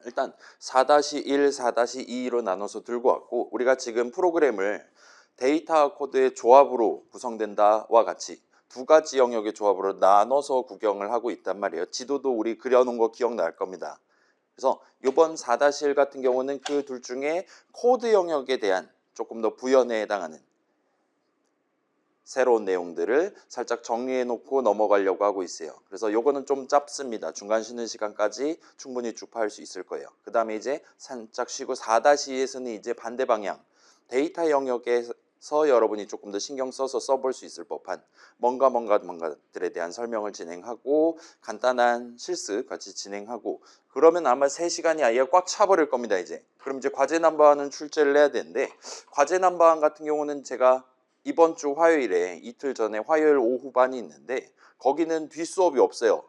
일단 4-1, 4-2로 나눠서 들고 왔고 우리가 지금 프로그램을 데이터 코드의 조합으로 구성된다와 같이 두 가지 영역의 조합으로 나눠서 구경을 하고 있단 말이에요. 지도도 우리 그려놓은 거 기억날 겁니다. 그래서 이번 4-1 같은 경우는 그 둘 중에 코드 영역에 대한 조금 더 부연에 해당하는 새로운 내용들을 살짝 정리해 놓고 넘어가려고 하고 있어요. 그래서 요거는 좀 짧습니다. 중간 쉬는 시간까지 충분히 주파할 수 있을 거예요. 그 다음에 이제 살짝 쉬고 4-2에서는 이제 반대 방향 데이터 영역에서 여러분이 조금 더 신경 써서 써볼 수 있을 법한 뭔가들에 대한 설명을 진행하고 간단한 실습 같이 진행하고 그러면 아마 3시간이 아예 꽉 차버릴 겁니다. 이제 그럼 이제 과제 남바하는 출제를 해야 되는데 과제 남바한 같은 경우는 제가 이번 주 화요일에 이틀 전에 화요일 오후 반이 있는데 거기는 뒷수업이 없어요.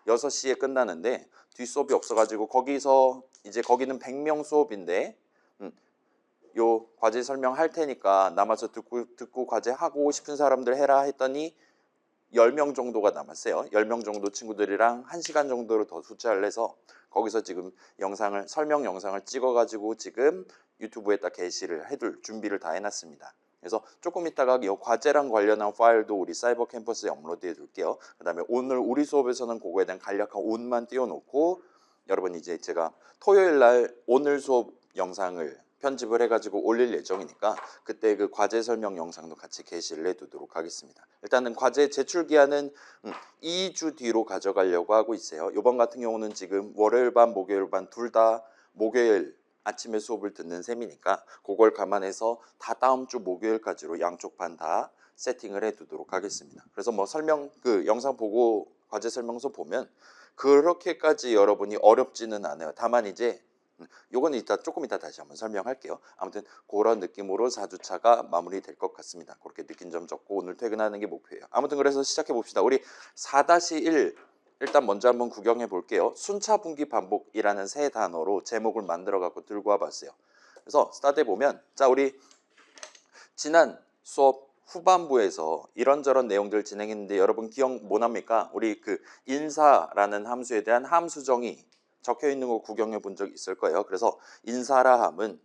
6시에 끝나는데 뒷수업이 없어가지고 거기서 이제 거기는 100명 수업인데 요 과제 설명할 테니까 남아서 듣고 과제하고 싶은 사람들 해라 했더니 10명 정도가 남았어요. 10명 정도 친구들이랑 1시간 정도로 더 숫자를 내서 거기서 지금 설명 영상을 찍어가지고 지금 유튜브에다 게시를 해둘 준비를 다 해놨습니다. 그래서 조금 있다가 이 과제랑 관련한 파일도 우리 사이버 캠퍼스에 업로드해 둘게요. 그 다음에 오늘 우리 수업에서는 그거에 대한 간략한 온만 띄워놓고 여러분 이제 제가 토요일 날 오늘 수업 영상을 편집을 해가지고 올릴 예정이니까 그때 그 과제 설명 영상도 같이 게시를 해두도록 하겠습니다. 일단은 과제 제출 기한은 2주 뒤로 가져가려고 하고 있어요. 이번 같은 경우는 지금 월요일 반, 목요일 반 둘 다 목요일 아침에 수업을 듣는 셈이니까 그걸 감안해서 다 다음 주 목요일까지로 양쪽 반 다 세팅을 해두도록 하겠습니다. 그래서 뭐 그 영상 보고 과제 설명서 보면 그렇게까지 여러분이 어렵지는 않아요. 다만 이제 요거는 조금 이따 다시 한번 설명할게요. 아무튼 그런 느낌으로 4주차가 마무리될 것 같습니다. 그렇게 느낀 점 적고 오늘 퇴근하는 게 목표예요. 아무튼 그래서 시작해 봅시다. 우리 4-1 일단 먼저 한번 구경해 볼게요. 순차 분기 반복이라는 새 단어로 제목을 만들어 갖고 들고 와 봤어요. 그래서 스타트해 보면 자 우리 지난 수업 후반부에서 이런저런 내용들 진행했는데 여러분 기억 못 합니까? 우리 그 인사라는 함수에 대한 함수 정의 적혀 있는 거 구경해 본 적 있을 거예요. 그래서 인사라 함은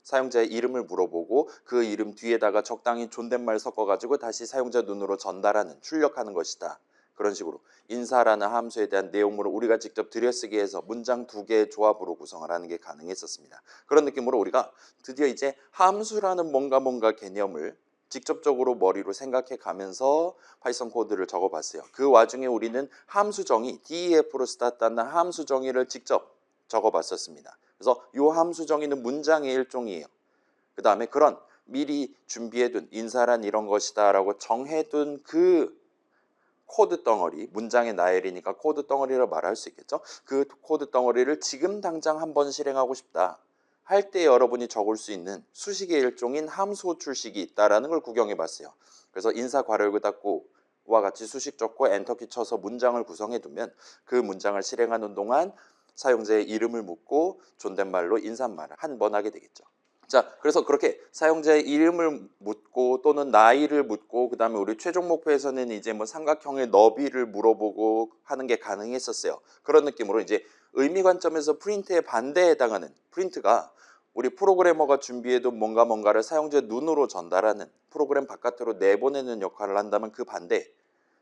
사용자의 이름을 물어보고 그 이름 뒤에다가 적당히 존댓말 섞어가지고 다시 사용자 눈으로 전달하는 출력하는 것이다. 그런 식으로 인사라는 함수에 대한 내용물을 우리가 직접 들여쓰기 해서 문장 2개의 조합으로 구성을 하는 게 가능했었습니다. 그런 느낌으로 우리가 드디어 이제 함수라는 뭔가 개념을 직접적으로 머리로 생각해 가면서 파이썬 코드를 적어봤어요. 그 와중에 우리는 함수 정의, DEF로 스타트하는 함수 정의를 직접 적어봤었습니다. 그래서 이 함수 정의는 문장의 일종이에요. 그 다음에 그런 미리 준비해둔 인사란 이런 것이다 라고 정해둔 그 코드 덩어리, 문장의 나열이니까 코드 덩어리로 말할 수 있겠죠. 그 코드 덩어리를 지금 당장 한번 실행하고 싶다 할 때 여러분이 적을 수 있는 수식의 일종인 함수 호출식이 있다라는 걸 구경해 봤어요. 그래서 인사 괄호열고 닫고와 같이 수식 적고 엔터키 쳐서 문장을 구성해 두면 그 문장을 실행하는 동안 사용자의 이름을 묻고 존댓말로 인사말을 한 번 하게 되겠죠. 자, 그래서 그렇게 사용자의 이름을 묻고 또는 나이를 묻고 그 다음에 우리 최종 목표에서는 이제 뭐 삼각형의 너비를 물어보고 하는 게 가능했었어요. 그런 느낌으로 이제 의미 관점에서 프린트에 반대에 해당하는 프린트가 우리 프로그래머가 준비해둔 뭔가를 사용자 눈으로 전달하는 프로그램 바깥으로 내보내는 역할을 한다면 그 반대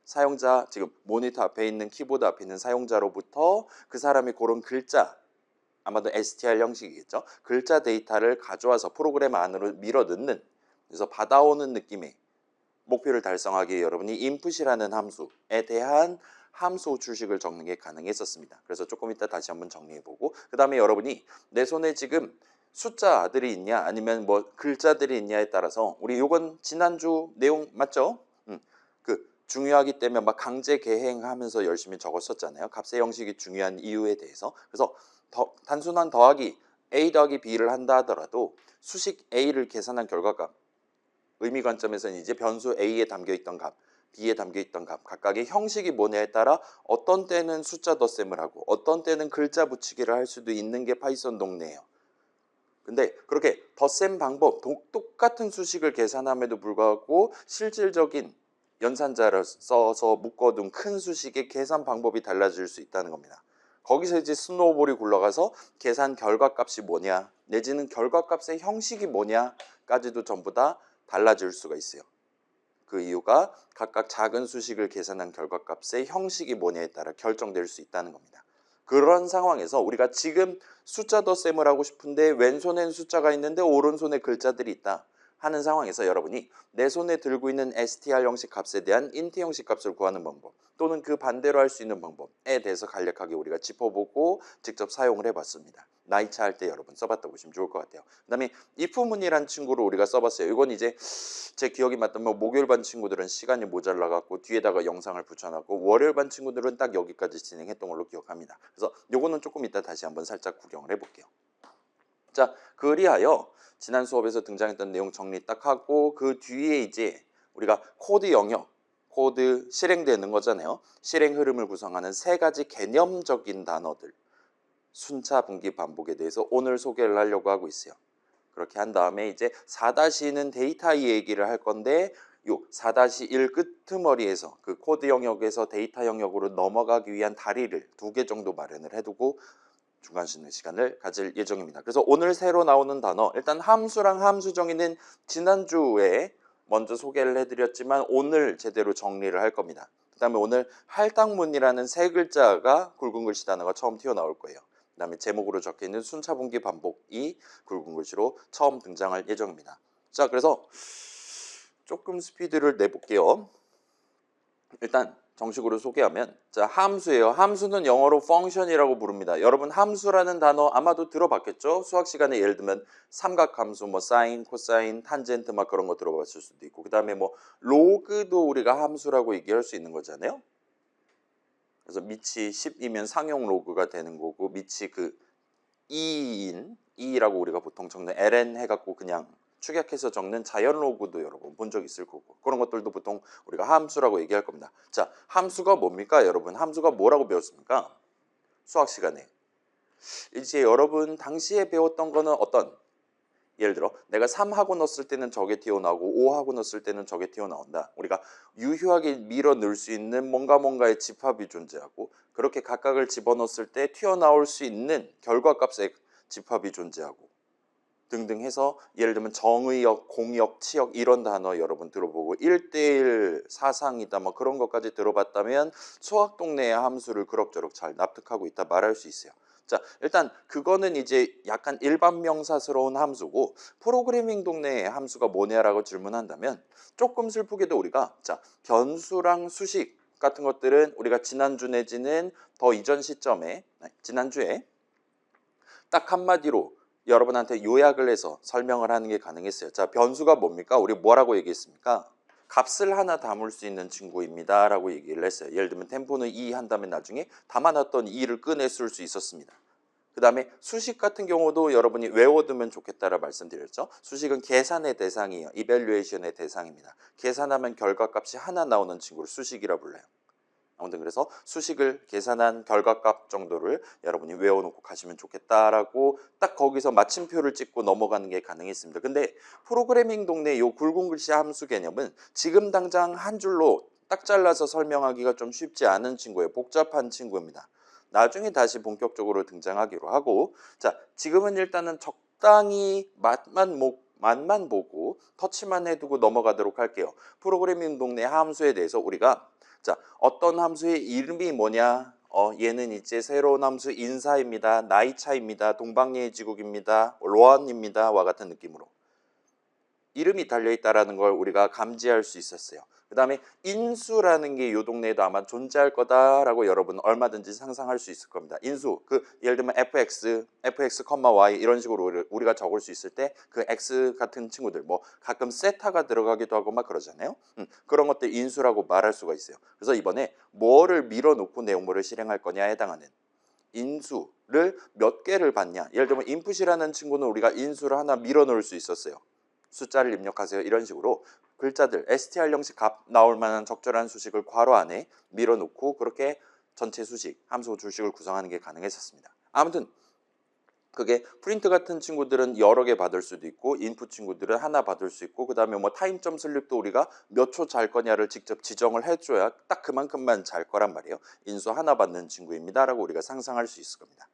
사용자 지금 모니터 앞에 있는 키보드 앞에 있는 사용자로부터 그 사람이 고른 글자 아마도 str 형식이겠죠. 글자 데이터를 가져와서 프로그램 안으로 밀어 넣는 그래서 받아오는 느낌의 목표를 달성하기 위해 여러분이 input이라는 함수에 대한 함수 호출식을 적는 게 가능했었습니다. 그래서 조금 이따 다시 한번 정리해보고 그 다음에 여러분이 내 손에 지금 숫자들이 있냐 아니면 뭐 글자들이 있냐에 따라서 우리 요건 지난주 내용 맞죠? 그 중요하기 때문에 막 강제 개행하면서 열심히 적었었잖아요. 값의 형식이 중요한 이유에 대해서. 그래서 단순한 더하기 a 더하기 b를 한다 하더라도 수식 a를 계산한 결과값 의미 관점에서는 이제 변수 a에 담겨있던 값 b에 담겨있던 값 각각의 형식이 뭐냐에 따라 어떤 때는 숫자 덧셈을 하고 어떤 때는 글자 붙이기를 할 수도 있는 게 파이썬 동네예요. 근데 그렇게 덧셈 방법 똑같은 수식을 계산함에도 불구하고 실질적인 연산자를 써서 묶어둔 큰 수식의 계산 방법이 달라질 수 있다는 겁니다. 거기서 이제 스노우볼이 굴러가서 계산 결과값이 뭐냐 내지는 결과값의 형식이 뭐냐까지도 전부 다 달라질 수가 있어요. 그 이유가 각각 작은 수식을 계산한 결과값의 형식이 뭐냐에 따라 결정될 수 있다는 겁니다. 그런 상황에서 우리가 지금 숫자 덧셈을 하고 싶은데 왼손엔 숫자가 있는데 오른손에 글자들이 있다 하는 상황에서 여러분이 내 손에 들고 있는 str 형식 값에 대한 int 형식 값을 구하는 방법 또는 그 반대로 할 수 있는 방법에 대해서 간략하게 우리가 짚어보고 직접 사용을 해봤습니다. 나이차 할 때 여러분 써봤다 보시면 좋을 것 같아요. 그 다음에 if문이라는 친구를 우리가 써봤어요. 이건 이제 제 기억이 맞다면 목요일반 친구들은 시간이 모자라갖고 뒤에다가 영상을 붙여놨고 월요일반 친구들은 딱 여기까지 진행했던 걸로 기억합니다. 그래서 요거는 조금 이따 다시 한번 살짝 구경을 해볼게요. 자, 그리하여 지난 수업에서 등장했던 내용 정리 딱 하고 그 뒤에 이제 우리가 코드 영역, 코드 실행되는 거잖아요. 실행 흐름을 구성하는 세 가지 개념적인 단어들, 순차, 분기, 반복에 대해서 오늘 소개를 하려고 하고 있어요. 그렇게 한 다음에 이제 4-2는 데이터 얘기를 할 건데 요 4-1 끄트머리에서 그 코드 영역에서 데이터 영역으로 넘어가기 위한 다리를 2개 정도 마련을 해두고 중간 쉬는 시간을 가질 예정입니다. 그래서 오늘 새로 나오는 단어 일단 함수랑 함수 정의는 지난주에 먼저 소개를 해드렸지만 오늘 제대로 정리를 할 겁니다. 그 다음에 오늘 할당문이라는 세 글자가 굵은 글씨 단어가 처음 튀어나올 거예요. 그 다음에 제목으로 적혀있는 순차, 분기, 반복이 굵은 글씨로 처음 등장할 예정입니다. 자, 그래서 조금 스피드를 내볼게요. 일단 정식으로 소개하면 자, 함수예요. 함수는 영어로 function이라고 부릅니다. 여러분 함수라는 단어 아마도 들어봤겠죠? 수학 시간에 예를 들면 삼각함수, 뭐 사인, 코사인, 탄젠트 막 그런 거 들어봤을 수도 있고 그 다음에 뭐 로그도 우리가 함수라고 얘기할 수 있는 거잖아요. 그래서 밑이 10이면 상용 로그가 되는 거고 밑이 그 2인 2라고 우리가 보통 적는 ln 해갖고 그냥 축약해서 적는 자연 로그도 여러분 본 적 있을 거고 그런 것들도 보통 우리가 함수라고 얘기할 겁니다. 자, 함수가 뭡니까 여러분? 함수가 뭐라고 배웠습니까? 수학 시간에 이제 여러분 당시에 배웠던 거는 어떤 예를 들어 내가 3하고 넣었을 때는 저게 튀어나오고 5하고 넣었을 때는 저게 튀어나온다. 우리가 유효하게 밀어 넣을 수 있는 뭔가의 집합이 존재하고 그렇게 각각을 집어넣었을 때 튀어나올 수 있는 결과값의 집합이 존재하고 등등 해서 예를 들면 정의역, 공역, 치역 이런 단어 여러분 들어보고 1대1 사상이다 뭐 그런 것까지 들어봤다면 수학 동네의 함수를 그럭저럭 잘 납득하고 있다 말할 수 있어요. 자, 일단 그거는 이제 약간 일반 명사스러운 함수고 프로그래밍 동네의 함수가 뭐냐라고 질문한다면 조금 슬프게도 우리가 자, 변수랑 수식 같은 것들은 우리가 지난주 내지는 더 이전 시점에 지난주에 딱 한마디로 여러분한테 요약을 해서 설명을 하는 게 가능했어요. 자, 변수가 뭡니까? 우리 뭐라고 얘기했습니까? 값을 하나 담을 수 있는 친구입니다 라고 얘기를 했어요. 예를 들면 템포는 2 한다면 나중에 담아놨던 2를 꺼냈을 수 있었습니다. 그 다음에 수식 같은 경우도 여러분이 외워두면 좋겠다라 말씀드렸죠. 수식은 계산의 대상이에요. 이밸류에이션의 대상입니다. 계산하면 결과값이 하나 나오는 친구를 수식이라 불러요. 아무튼 그래서 수식을 계산한 결과값 정도를 여러분이 외워놓고 가시면 좋겠다라고 딱 거기서 마침표를 찍고 넘어가는 게 가능했습니다. 근데 프로그래밍 동네 요 굵은 글씨 함수 개념은 지금 당장 한 줄로 딱 잘라서 설명하기가 좀 쉽지 않은 친구예요. 복잡한 친구입니다. 나중에 다시 본격적으로 등장하기로 하고 자, 지금은 일단은 적당히 맛만 보고 터치만 해두고 넘어가도록 할게요. 프로그래밍 동네 함수에 대해서 우리가 자, 어떤 함수의 이름이 뭐냐? 얘는 이제 새로운 함수 인사입니다. 나이차입니다. 동방예의지국입니다. 로안입니다.와 같은 느낌으로 이름이 달려있다라는 걸 우리가 감지할 수 있었어요. 그 다음에 인수라는 게 이 동네에도 아마 존재할 거다라고 여러분 얼마든지 상상할 수 있을 겁니다. 인수, 그 예를 들면 fx, y 이런 식으로 우리가 적을 수 있을 때 그 x 같은 친구들 뭐 가끔 세타가 들어가기도 하고 막 그러잖아요. 그런 것들 인수라고 말할 수가 있어요. 그래서 이번에 뭐를 밀어놓고 내용물을 실행할 거냐에 해당하는 인수를 몇 개를 받냐. 예를 들면 input이라는 친구는 우리가 인수를 하나 밀어놓을 수 있었어요. 숫자를 입력하세요. 이런 식으로 글자들 str 형식 값 나올 만한 적절한 수식을 괄호 안에 밀어놓고 그렇게 전체 수식, 함수 줄식을 구성하는 게 가능했었습니다. 아무튼 그게 프린트 같은 친구들은 여러 개 받을 수도 있고 인풋 친구들은 하나 받을 수 있고 그다음에 뭐 타임점 슬립도 우리가 몇 초 잘 거냐를 직접 지정을 해줘야 딱 그만큼만 잘 거란 말이에요. 인수 하나 받는 친구입니다라고 우리가 상상할 수 있을 겁니다.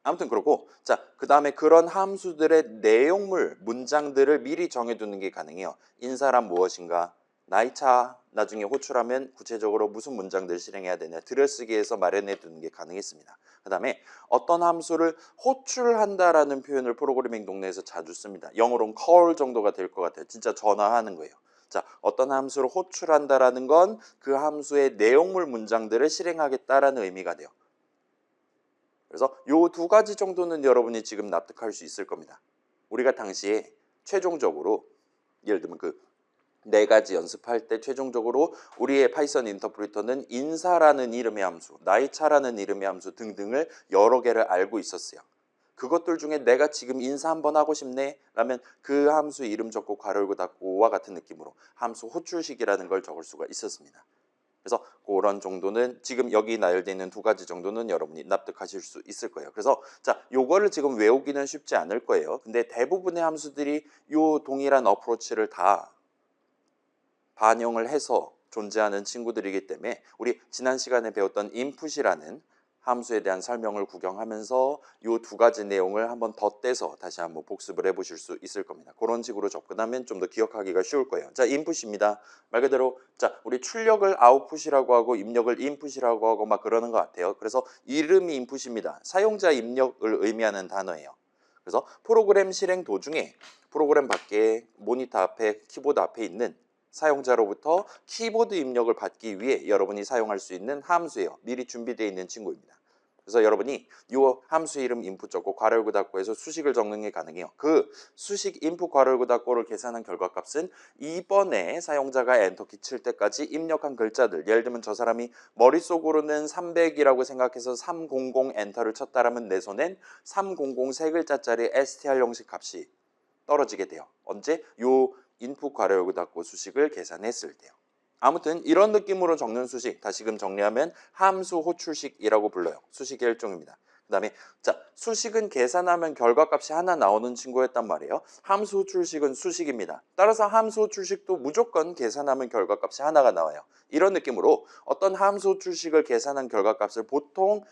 아무튼 그렇고 자 그다음에 그런 함수들의 내용물 문장들을 미리 정해두는 게 가능해요. 인사란 무엇인가? 나이차 나중에 호출하면 구체적으로 무슨 문장들 실행해야 되냐 들여쓰기에서 마련해 두는 게 가능했습니다. 그다음에 어떤 함수를 호출한다라는 표현을 프로그래밍 동네에서 자주 씁니다. 영어로는 call 정도가 될 것 같아요. 진짜 전화하는 거예요. 자, 어떤 함수를 호출한다라는 건 그 함수의 내용물 문장들을 실행하겠다라는 의미가 돼요. 그래서 요 두 가지 정도는 여러분이 지금 납득할 수 있을 겁니다. 우리가 당시에 최종적으로 예를 들면 그 네 가지 연습할 때 최종적으로 우리의 파이썬 인터프리터는 인사라는 이름의 함수, 나이차라는 이름의 함수 등등을 여러 개를 알고 있었어요. 그것들 중에 내가 지금 인사 한번 하고 싶네 라면 그 함수 이름 적고 괄호 열고 닫고와 같은 느낌으로 함수 호출식이라는 걸 적을 수가 있었습니다. 그래서 그런 정도는 지금 여기 나열되어 있는 두 가지 정도는 여러분이 납득하실 수 있을 거예요. 그래서 자, 요거를 지금 외우기는 쉽지 않을 거예요. 근데 대부분의 함수들이 요 동일한 어프로치를 다 반영을 해서 존재하는 친구들이기 때문에 우리 지난 시간에 배웠던 input이라는 함수에 대한 설명을 구경하면서 이 두 가지 내용을 한번 덧대서 다시 한번 복습을 해보실 수 있을 겁니다. 그런 식으로 접근하면 좀 더 기억하기가 쉬울 거예요. 자, input입니다. 말 그대로 자 우리 출력을 output이라고 하고 입력을 input이라고 하고 막 그러는 것 같아요. 그래서 이름이 input입니다. 사용자 입력을 의미하는 단어예요. 그래서 프로그램 실행 도중에 프로그램 밖에 모니터 앞에 키보드 앞에 있는 사용자로부터 키보드 입력을 받기 위해 여러분이 사용할 수 있는 함수예요. 미리 준비되어 있는 친구입니다. 그래서 여러분이 이 함수 이름 인풋 적고 괄호 열고 닫고 해서 수식을 적는 게 가능해요. 그 수식 인풋 괄호 열고 닫고를 계산한 결과값은 이번에 사용자가 엔터키 칠 때까지 입력한 글자들 예를 들면 저 사람이 머릿속으로는 300이라고 생각해서 300 엔터를 쳤다라면 내 손엔 300 세 글자짜리 str 형식 값이 떨어지게 돼요. 언제? 요 인풋 괄호 열고 닫고 수식을 계산했을 때요. 아무튼 이런 느낌으로 적는 수식 다시금 정리하면 함수 호출식이라고 불러요. 수식의 일종입니다. 그 다음에 자 수식은 계산하면 결과값이 하나 나오는 친구였단 말이에요. 함수 호출식은 수식입니다. 따라서 함수 호출식도 무조건 계산하면 결과값이 하나가 나와요. 이런 느낌으로 어떤 함수 호출식을 계산한 결과값을 보통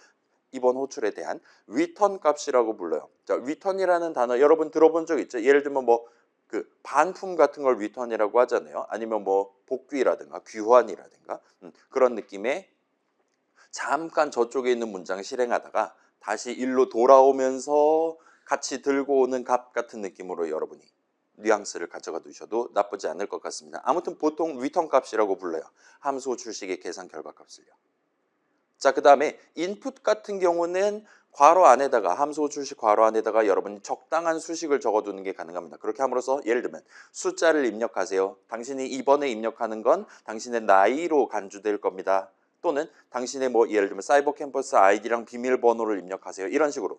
이번 호출에 대한 return 값이라고 불러요. 자, return이라는 단어 여러분 들어본 적 있죠? 예를 들면 뭐 그 반품 같은 걸 return이라고 하잖아요. 아니면 뭐 복귀라든가 귀환이라든가 그런 느낌의 잠깐 저쪽에 있는 문장 실행하다가 다시 일로 돌아오면서 같이 들고 오는 값 같은 느낌으로 여러분이 뉘앙스를 가져가 두셔도 나쁘지 않을 것 같습니다. 아무튼 보통 return 값이라고 불러요. 함수 호출식의 계산 결과값을요. 자, 그 다음에 input 같은 경우는 괄호 안에다가 함수 호출식 괄호 안에다가 여러분이 적당한 수식을 적어두는 게 가능합니다. 그렇게 함으로써 예를 들면 숫자를 입력하세요. 당신이 이번에 입력하는 건 당신의 나이로 간주될 겁니다. 또는 당신의 뭐 예를 들면 사이버 캠퍼스 아이디랑 비밀번호를 입력하세요. 이런 식으로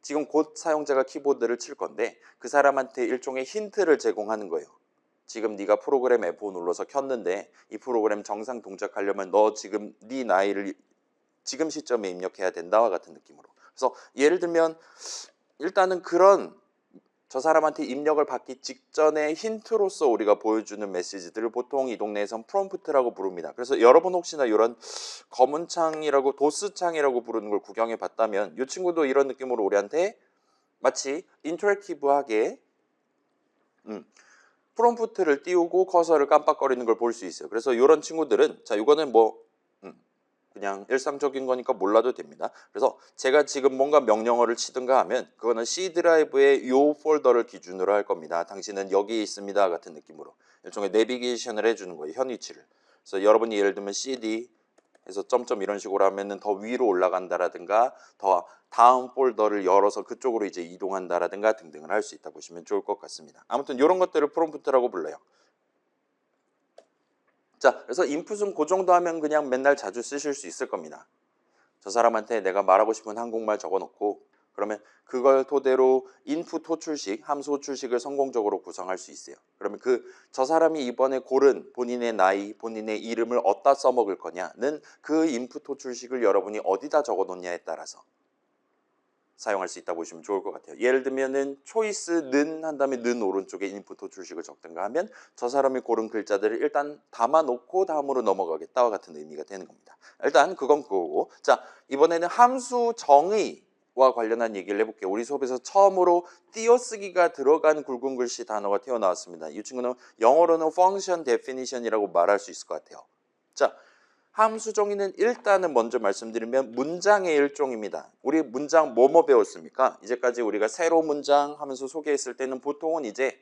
지금 곧 사용자가 키보드를 칠 건데 그 사람한테 일종의 힌트를 제공하는 거예요. 지금 네가 프로그램 F5 눌러서 켰는데 이 프로그램 정상 동작하려면 너 지금 네 나이를 지금 시점에 입력해야 된다와 같은 느낌으로. 그래서 예를 들면 일단은 그런 저 사람한테 입력을 받기 직전에 힌트로서 우리가 보여주는 메시지들을 보통 이 동네에선 프롬프트라고 부릅니다. 그래서 여러분 혹시나 이런 검은 창이라고 도스 창이라고 부르는 걸 구경해 봤다면 이 친구도 이런 느낌으로 우리한테 마치 인터랙티브하게 프롬프트를 띄우고 커서를 깜빡거리는 걸 볼 수 있어요. 그래서 이런 친구들은 자 이거는 뭐 그냥 일상적인 거니까 몰라도 됩니다. 그래서 제가 지금 뭔가 명령어를 치든가 하면 그거는 C 드라이브의 요 폴더를 기준으로 할 겁니다. 당신은 여기에 있습니다 같은 느낌으로 일종의 내비게이션을 해주는 거예요. 현 위치를. 그래서 여러분이 예를 들면 CD 해서 점점 이런 식으로 하면은 더 위로 올라간다라든가 더 다음 폴더를 열어서 그쪽으로 이제 이동한다라든가 등등을 할 수 있다 보시면 좋을 것 같습니다. 아무튼 이런 것들을 프롬프트라고 불러요. 자, 그래서 인풋은 그 정도 하면 그냥 맨날 자주 쓰실 수 있을 겁니다. 저 사람한테 내가 말하고 싶은 한국말 적어놓고 그러면 그걸 토대로 인풋 호출식, 함수 호출식을 성공적으로 구성할 수 있어요. 그러면 저 사람이 이번에 고른 본인의 나이, 본인의 이름을 어디다 써먹을 거냐는 그 인풋 호출식을 여러분이 어디다 적어놓냐에 따라서 사용할 수 있다 보시면 좋을 것 같아요. 예를 들면은 초이스는 한 다음에 는 오른쪽에 인풋 호출식을 적든가 하면 저 사람이 고른 글자들을 일단 담아놓고 다음으로 넘어가겠다와 같은 의미가 되는 겁니다. 일단 그건 그거고, 자 이번에는 함수 정의와 관련한 얘기를 해볼게요. 우리 수업에서 처음으로 띄어쓰기가 들어간 굵은 글씨 단어가 튀어나왔습니다. 이 친구는 영어로는 function definition이라고 말할 수 있을 것 같아요. 자, 함수 정의는 일단은 먼저 말씀드리면 문장의 일종입니다. 우리 문장 뭐뭐 배웠습니까? 이제까지 우리가 세로 문장 하면서 소개했을 때는 보통은 이제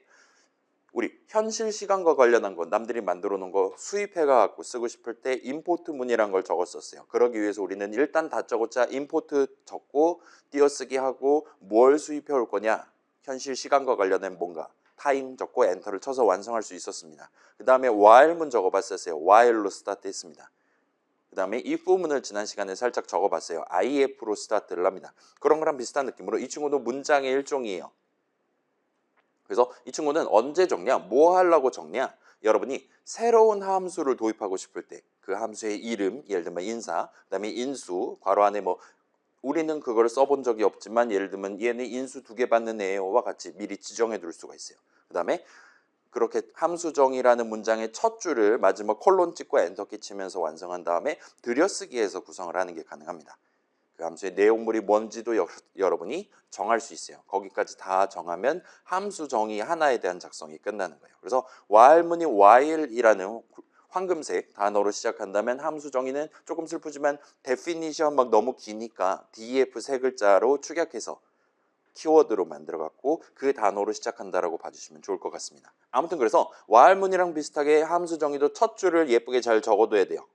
우리 현실 시간과 관련한 거, 남들이 만들어 놓은 거 수입해 갖고 쓰고 싶을 때 임포트 문이란 걸 적었었어요. 그러기 위해서 우리는 일단 다 적었자 임포트 적고 띄어쓰기 하고 뭘 수입해 올 거냐, 현실 시간과 관련된 뭔가 타임 적고 엔터를 쳐서 완성할 수 있었습니다. 그 다음에 while 문 적어봤었어요. while로 스타트 했습니다. 그 다음에 if 문을 지난 시간에 살짝 적어봤어요. if로 스타트를 합니다. 그런 거랑 비슷한 느낌으로 이 친구도 문장의 일종이에요. 그래서 이 친구는 언제 적냐? 뭐 하려고 적냐? 여러분이 새로운 함수를 도입하고 싶을 때 그 함수의 이름, 예를 들면 인사, 그 다음에 인수, 괄호 안에 뭐 우리는 그걸 써본 적이 없지만 예를 들면 얘는 인수 2개 받는 애와 같이 미리 지정해 둘 수가 있어요. 그 다음에 그렇게 함수 정의라는 문장의 첫 줄을 마지막 콜론 찍고 엔터키 치면서 완성한 다음에 들여쓰기해서 구성을 하는 게 가능합니다. 그 함수의 내용물이 뭔지도 여러분이 정할 수 있어요. 거기까지 다 정하면 함수 정의 하나에 대한 작성이 끝나는 거예요. 그래서 while문이 while이라는 황금색 단어로 시작한다면 함수 정의는 조금 슬프지만 definition 막 너무 기니까 def 세 글자로 축약해서 키워드로 만들어갖고 그 단어로 시작한다라고 봐주시면 좋을 것 같습니다. 아무튼 그래서 while문이랑 비슷하게 함수 정의도 첫 줄을 예쁘게 잘 적어둬야 돼요.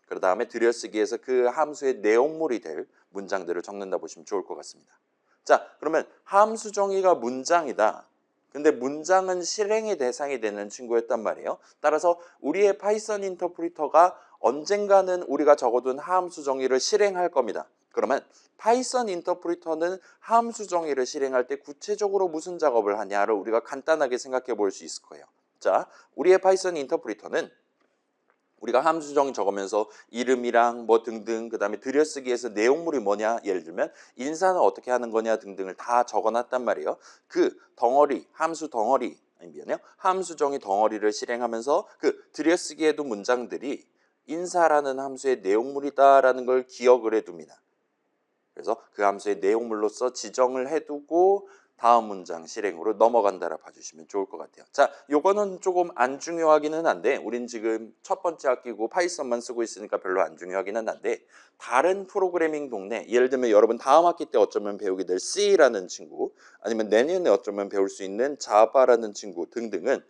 그 다음에 들여쓰기에서 그 함수의 내용물이 될 문장들을 적는다 보시면 좋을 것 같습니다. 자, 그러면 함수 정의가 문장이다. 근데 문장은 실행의 대상이 되는 친구였단 말이에요. 따라서 우리의 파이썬 인터프리터가 언젠가는 우리가 적어둔 함수 정의를 실행할 겁니다. 그러면 파이썬 인터프리터는 함수 정의를 실행할 때 구체적으로 무슨 작업을 하냐를 우리가 간단하게 생각해 볼 수 있을 거예요. 자, 우리의 파이썬 인터프리터는 우리가 함수 정의 적으면서 이름이랑 뭐 등등 그 다음에 들여쓰기에서 내용물이 뭐냐, 예를 들면 인사는 어떻게 하는 거냐 등등을 다 적어놨단 말이에요. 그 덩어리, 함수 덩어리, 아니 미안해요. 함수 정의 덩어리를 실행하면서 그 들여쓰기에도 문장들이 인사라는 함수의 내용물이다라는 걸 기억을 해둡니다. 그래서 그 함수의 내용물로서 지정을 해두고 다음 문장 실행으로 넘어간다라 봐주시면 좋을 것 같아요. 자, 요거는 조금 안 중요하기는 한데 우린 지금 첫 번째 학기고 파이썬만 쓰고 있으니까 별로 안 중요하기는 한데 다른 프로그래밍 동네, 예를 들면 여러분 다음 학기 때 어쩌면 배우게 될 C라는 친구, 아니면 내년에 어쩌면 배울 수 있는 Java라는 친구 등등은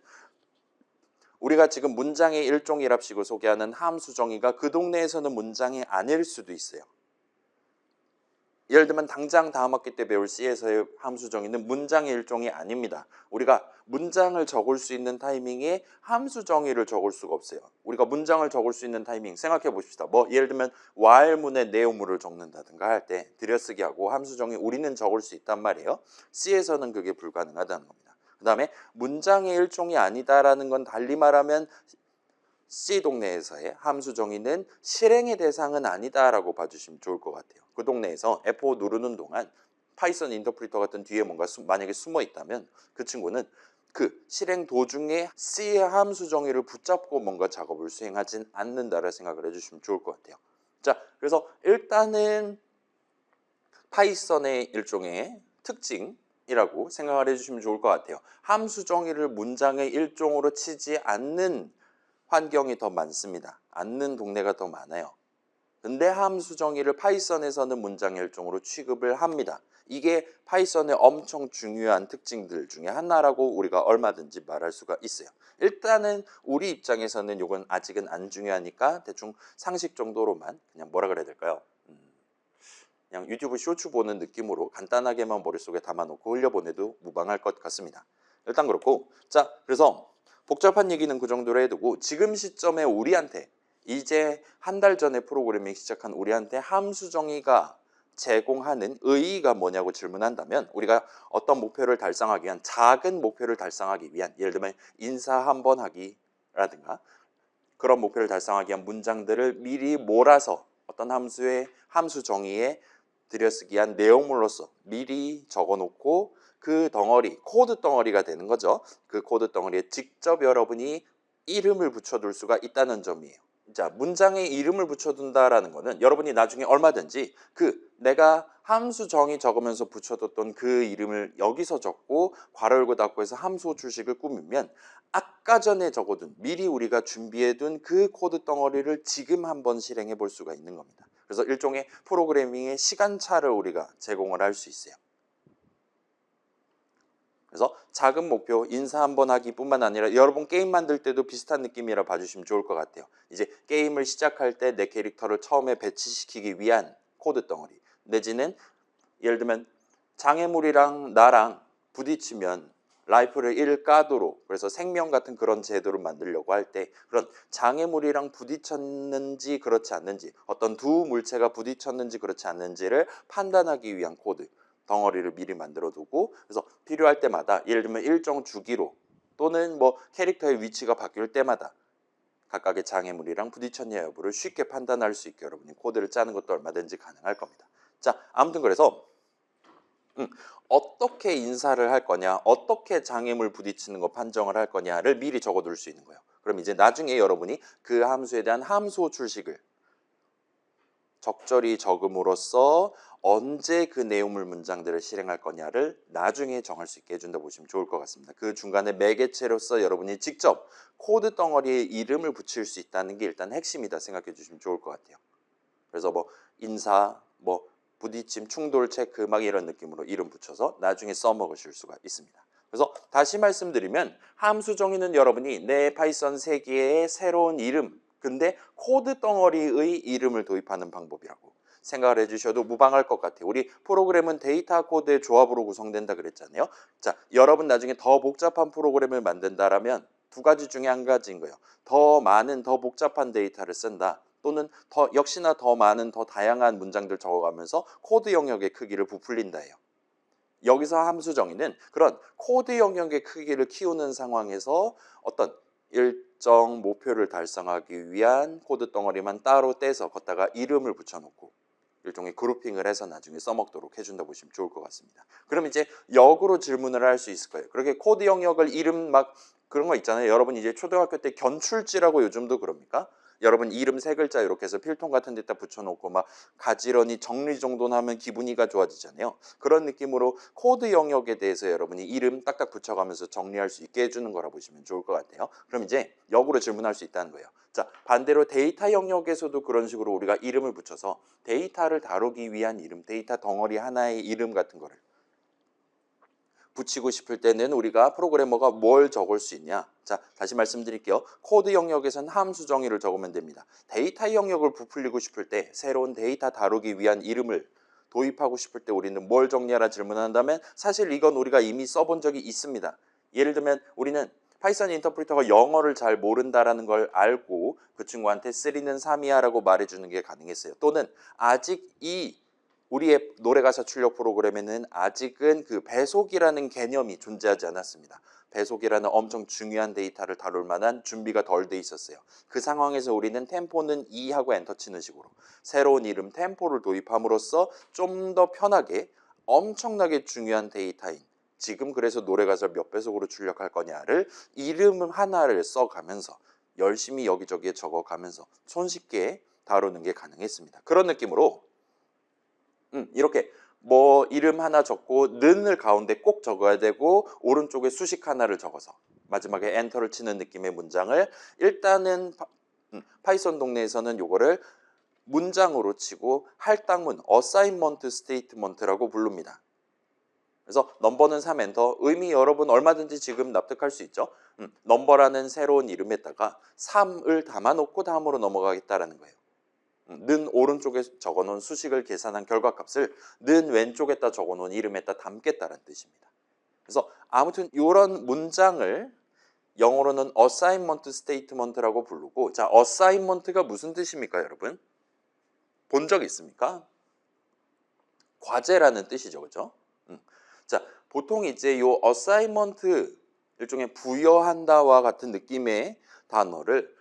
우리가 지금 문장의 일종이랍시고 소개하는 함수 정의가 그 동네에서는 문장이 아닐 수도 있어요. 예를 들면 당장 다음 학기 때 배울 C에서의 함수 정의는 문장의 일종이 아닙니다. 우리가 문장을 적을 수 있는 타이밍에 함수 정의를 적을 수가 없어요. 우리가 문장을 적을 수 있는 타이밍 생각해 봅시다. 뭐 예를 들면 while문의 내용물을 적는다든가 할 때 들여쓰기하고 함수 정의 우리는 적을 수 있단 말이에요. C에서는 그게 불가능하다는 겁니다. 그 다음에 문장의 일종이 아니다라는 건 달리 말하면 C 동네에서의 함수 정의는 실행의 대상은 아니다라고 봐주시면 좋을 것 같아요. 그 동네에서 F5 누르는 동안 파이썬 인터프리터 같은 뒤에 뭔가 만약에 숨어 있다면 그 친구는 그 실행 도중에 C의 함수 정의를 붙잡고 뭔가 작업을 수행하진 않는다라 생각을 해주시면 좋을 것 같아요. 자, 그래서 일단은 파이썬의 일종의 특징이라고 생각을 해주시면 좋을 것 같아요. 함수 정의를 문장의 일종으로 치지 않는 환경이 더 많습니다. 않는 동네가 더 많아요. 근데 함수 정의를 파이썬에서는 문장의 일종으로 취급을 합니다. 이게 파이썬의 엄청 중요한 특징들 중에 하나라고 우리가 얼마든지 말할 수가 있어요. 일단은 우리 입장에서는 이건 아직은 안 중요하니까 대충 상식 정도로만 그냥 뭐라 그래야 될까요? 그냥 유튜브 쇼츠 보는 느낌으로 간단하게만 머릿속에 담아놓고 흘려보내도 무방할 것 같습니다. 일단 그렇고, 자, 그래서 복잡한 얘기는 그 정도로 해두고 지금 시점에 우리한테 이제 한 달 전에 프로그래밍 시작한 우리한테 함수 정의가 제공하는 의의가 뭐냐고 질문한다면 우리가 어떤 목표를 달성하기 위한 작은 목표를 달성하기 위한, 예를 들면 인사 한 번 하기라든가 그런 목표를 달성하기 위한 문장들을 미리 몰아서 어떤 함수 정의에 들여쓰기한 내용물로서 미리 적어놓고 그 덩어리, 코드 덩어리가 되는 거죠. 그 코드 덩어리에 직접 여러분이 이름을 붙여둘 수가 있다는 점이에요. 자, 문장에 이름을 붙여둔다라는 거는 여러분이 나중에 얼마든지 내가 함수 정의 적으면서 붙여뒀던 그 이름을 여기서 적고 괄호 열고 닫고 해서 함수 출식을 꾸미면 아까 전에 적어둔 미리 우리가 준비해둔 그 코드 덩어리를 지금 한번 실행해 볼 수가 있는 겁니다. 그래서 일종의 프로그래밍의 시간차를 우리가 제공을 할 수 있어요. 그래서 작은 목표 인사 한번 하기뿐만 아니라 여러분 게임 만들 때도 비슷한 느낌이라 봐주시면 좋을 것 같아요. 이제 게임을 시작할 때 내 캐릭터를 처음에 배치시키기 위한 코드 덩어리 내지는 예를 들면 장애물이랑 나랑 부딪히면 라이프를 1 까도록 그래서 생명 같은 그런 제도를 만들려고 할 때 그런 장애물이랑 부딪혔는지 그렇지 않는지 어떤 두 물체가 부딪혔는지 그렇지 않는지를 판단하기 위한 코드 덩어리를 미리 만들어 두고 그래서 필요할 때마다 예를 들면 일정 주기로 또는 뭐 캐릭터의 위치가 바뀔 때마다 각각의 장애물이랑 부딪혔냐 여부를 쉽게 판단할 수 있게 여러분이 코드를 짜는 것도 얼마든지 가능할 겁니다. 자, 아무튼 그래서 어떻게 인사를 할 거냐, 어떻게 장애물 부딪히는 거 판정을 할 거냐를 미리 적어둘 수 있는 거예요. 그럼 이제 나중에 여러분이 그 함수에 대한 함수 출식을 적절히 적음으로써 언제 그 내용물 문장들을 실행할 거냐를 나중에 정할 수 있게 해준다 보시면 좋을 것 같습니다. 그 중간에 매개체로서 여러분이 직접 코드 덩어리에 이름을 붙일 수 있다는 게 일단 핵심이다 생각해 주시면 좋을 것 같아요. 그래서 뭐 인사, 뭐 부딪힘, 충돌 체크 막 이런 느낌으로 이름 붙여서 나중에 써먹으실 수가 있습니다. 그래서 다시 말씀드리면 함수 정의는 여러분이 내 파이썬 세계의 새로운 이름 근데 코드 덩어리의 이름을 도입하는 방법이라고 생각을 해주셔도 무방할 것 같아요. 우리 프로그램은 데이터 코드의 조합으로 구성된다 그랬잖아요. 자, 여러분 나중에 더 복잡한 프로그램을 만든다라면 두 가지 중에 한 가지인 거예요. 더 많은 더 복잡한 데이터를 쓴다. 또는 역시나 더 많은 더 다양한 문장들 적어가면서 코드 영역의 크기를 부풀린다예요. 여기서 함수 정의는 그런 코드 영역의 크기를 키우는 상황에서 어떤 일정 목표를 달성하기 위한 코드 덩어리만 따로 떼서 걷다가 이름을 붙여놓고 일종의 그룹핑을 해서 나중에 써먹도록 해준다 보시면 좋을 것 같습니다. 그럼 이제 역으로 질문을 할 수 있을 거예요. 그렇게 코드 영역을 이름 막 그런 거 있잖아요. 여러분 이제 초등학교 때 견출지라고 요즘도 그럽니까? 여러분 이름 세 글자 이렇게 해서 필통 같은 데다 붙여놓고 막 가지런히 정리정돈하면 기분이가 좋아지잖아요. 그런 느낌으로 코드 영역에 대해서 여러분이 이름 딱딱 붙여가면서 정리할 수 있게 해주는 거라 보시면 좋을 것 같아요. 그럼 이제 역으로 질문할 수 있다는 거예요. 자, 반대로 데이터 영역에서도 그런 식으로 우리가 이름을 붙여서 데이터를 다루기 위한 이름, 데이터 덩어리 하나의 이름 같은 거를 붙이고 싶을 때는 우리가 프로그래머가 뭘 적을 수 있냐? 자, 다시 말씀드릴게요. 코드 영역에서는 함수 정의를 적으면 됩니다. 데이터 영역을 부풀리고 싶을 때 새로운 데이터 다루기 위한 이름을 도입하고 싶을 때 우리는 뭘 정리하라 질문한다면 사실 이건 우리가 이미 써본 적이 있습니다. 예를 들면 우리는 파이썬 인터프리터가 영어를 잘 모른다라는 걸 알고 그 친구한테 3는 3이야 라고 말해주는 게 가능했어요. 또는 아직 우리의 노래가사 출력 프로그램에는 아직은 그 배속이라는 개념이 존재하지 않았습니다. 배속이라는 엄청 중요한 데이터를 다룰 만한 준비가 덜 돼 있었어요. 그 상황에서 우리는 템포는 2 하고 엔터 치는 식으로 새로운 이름 템포를 도입함으로써 좀 더 편하게 엄청나게 중요한 데이터인 지금 그래서 노래가사 몇 배속으로 출력할 거냐를 이름 하나를 써가면서 열심히 여기저기에 적어가면서 손쉽게 다루는 게 가능했습니다. 그런 느낌으로 이렇게 뭐 이름 하나 적고 는을 가운데 꼭 적어야 되고 오른쪽에 수식 하나를 적어서 마지막에 엔터를 치는 느낌의 문장을 일단은 파이썬 동네에서는 요거를 문장으로 치고 할당문 어사인먼트 스테이트먼트라고 부릅니다. 그래서 넘버는 3 엔터 의미 여러분 얼마든지 지금 납득할 수 있죠. 넘버라는 새로운 이름에다가 3을 담아놓고 다음으로 넘어가겠다라는 거예요. 는 오른쪽에 적어놓은 수식을 계산한 결과값을 는 왼쪽에다 적어놓은 이름에다 담겠다는 뜻입니다. 그래서 아무튼 이런 문장을 영어로는 assignment statement라고 부르고 자, assignment가 무슨 뜻입니까, 여러분? 본 적 있습니까? 과제라는 뜻이죠, 그죠? 자, 보통 이제 요 assignment 일종의 부여한다와 같은 느낌의 단어를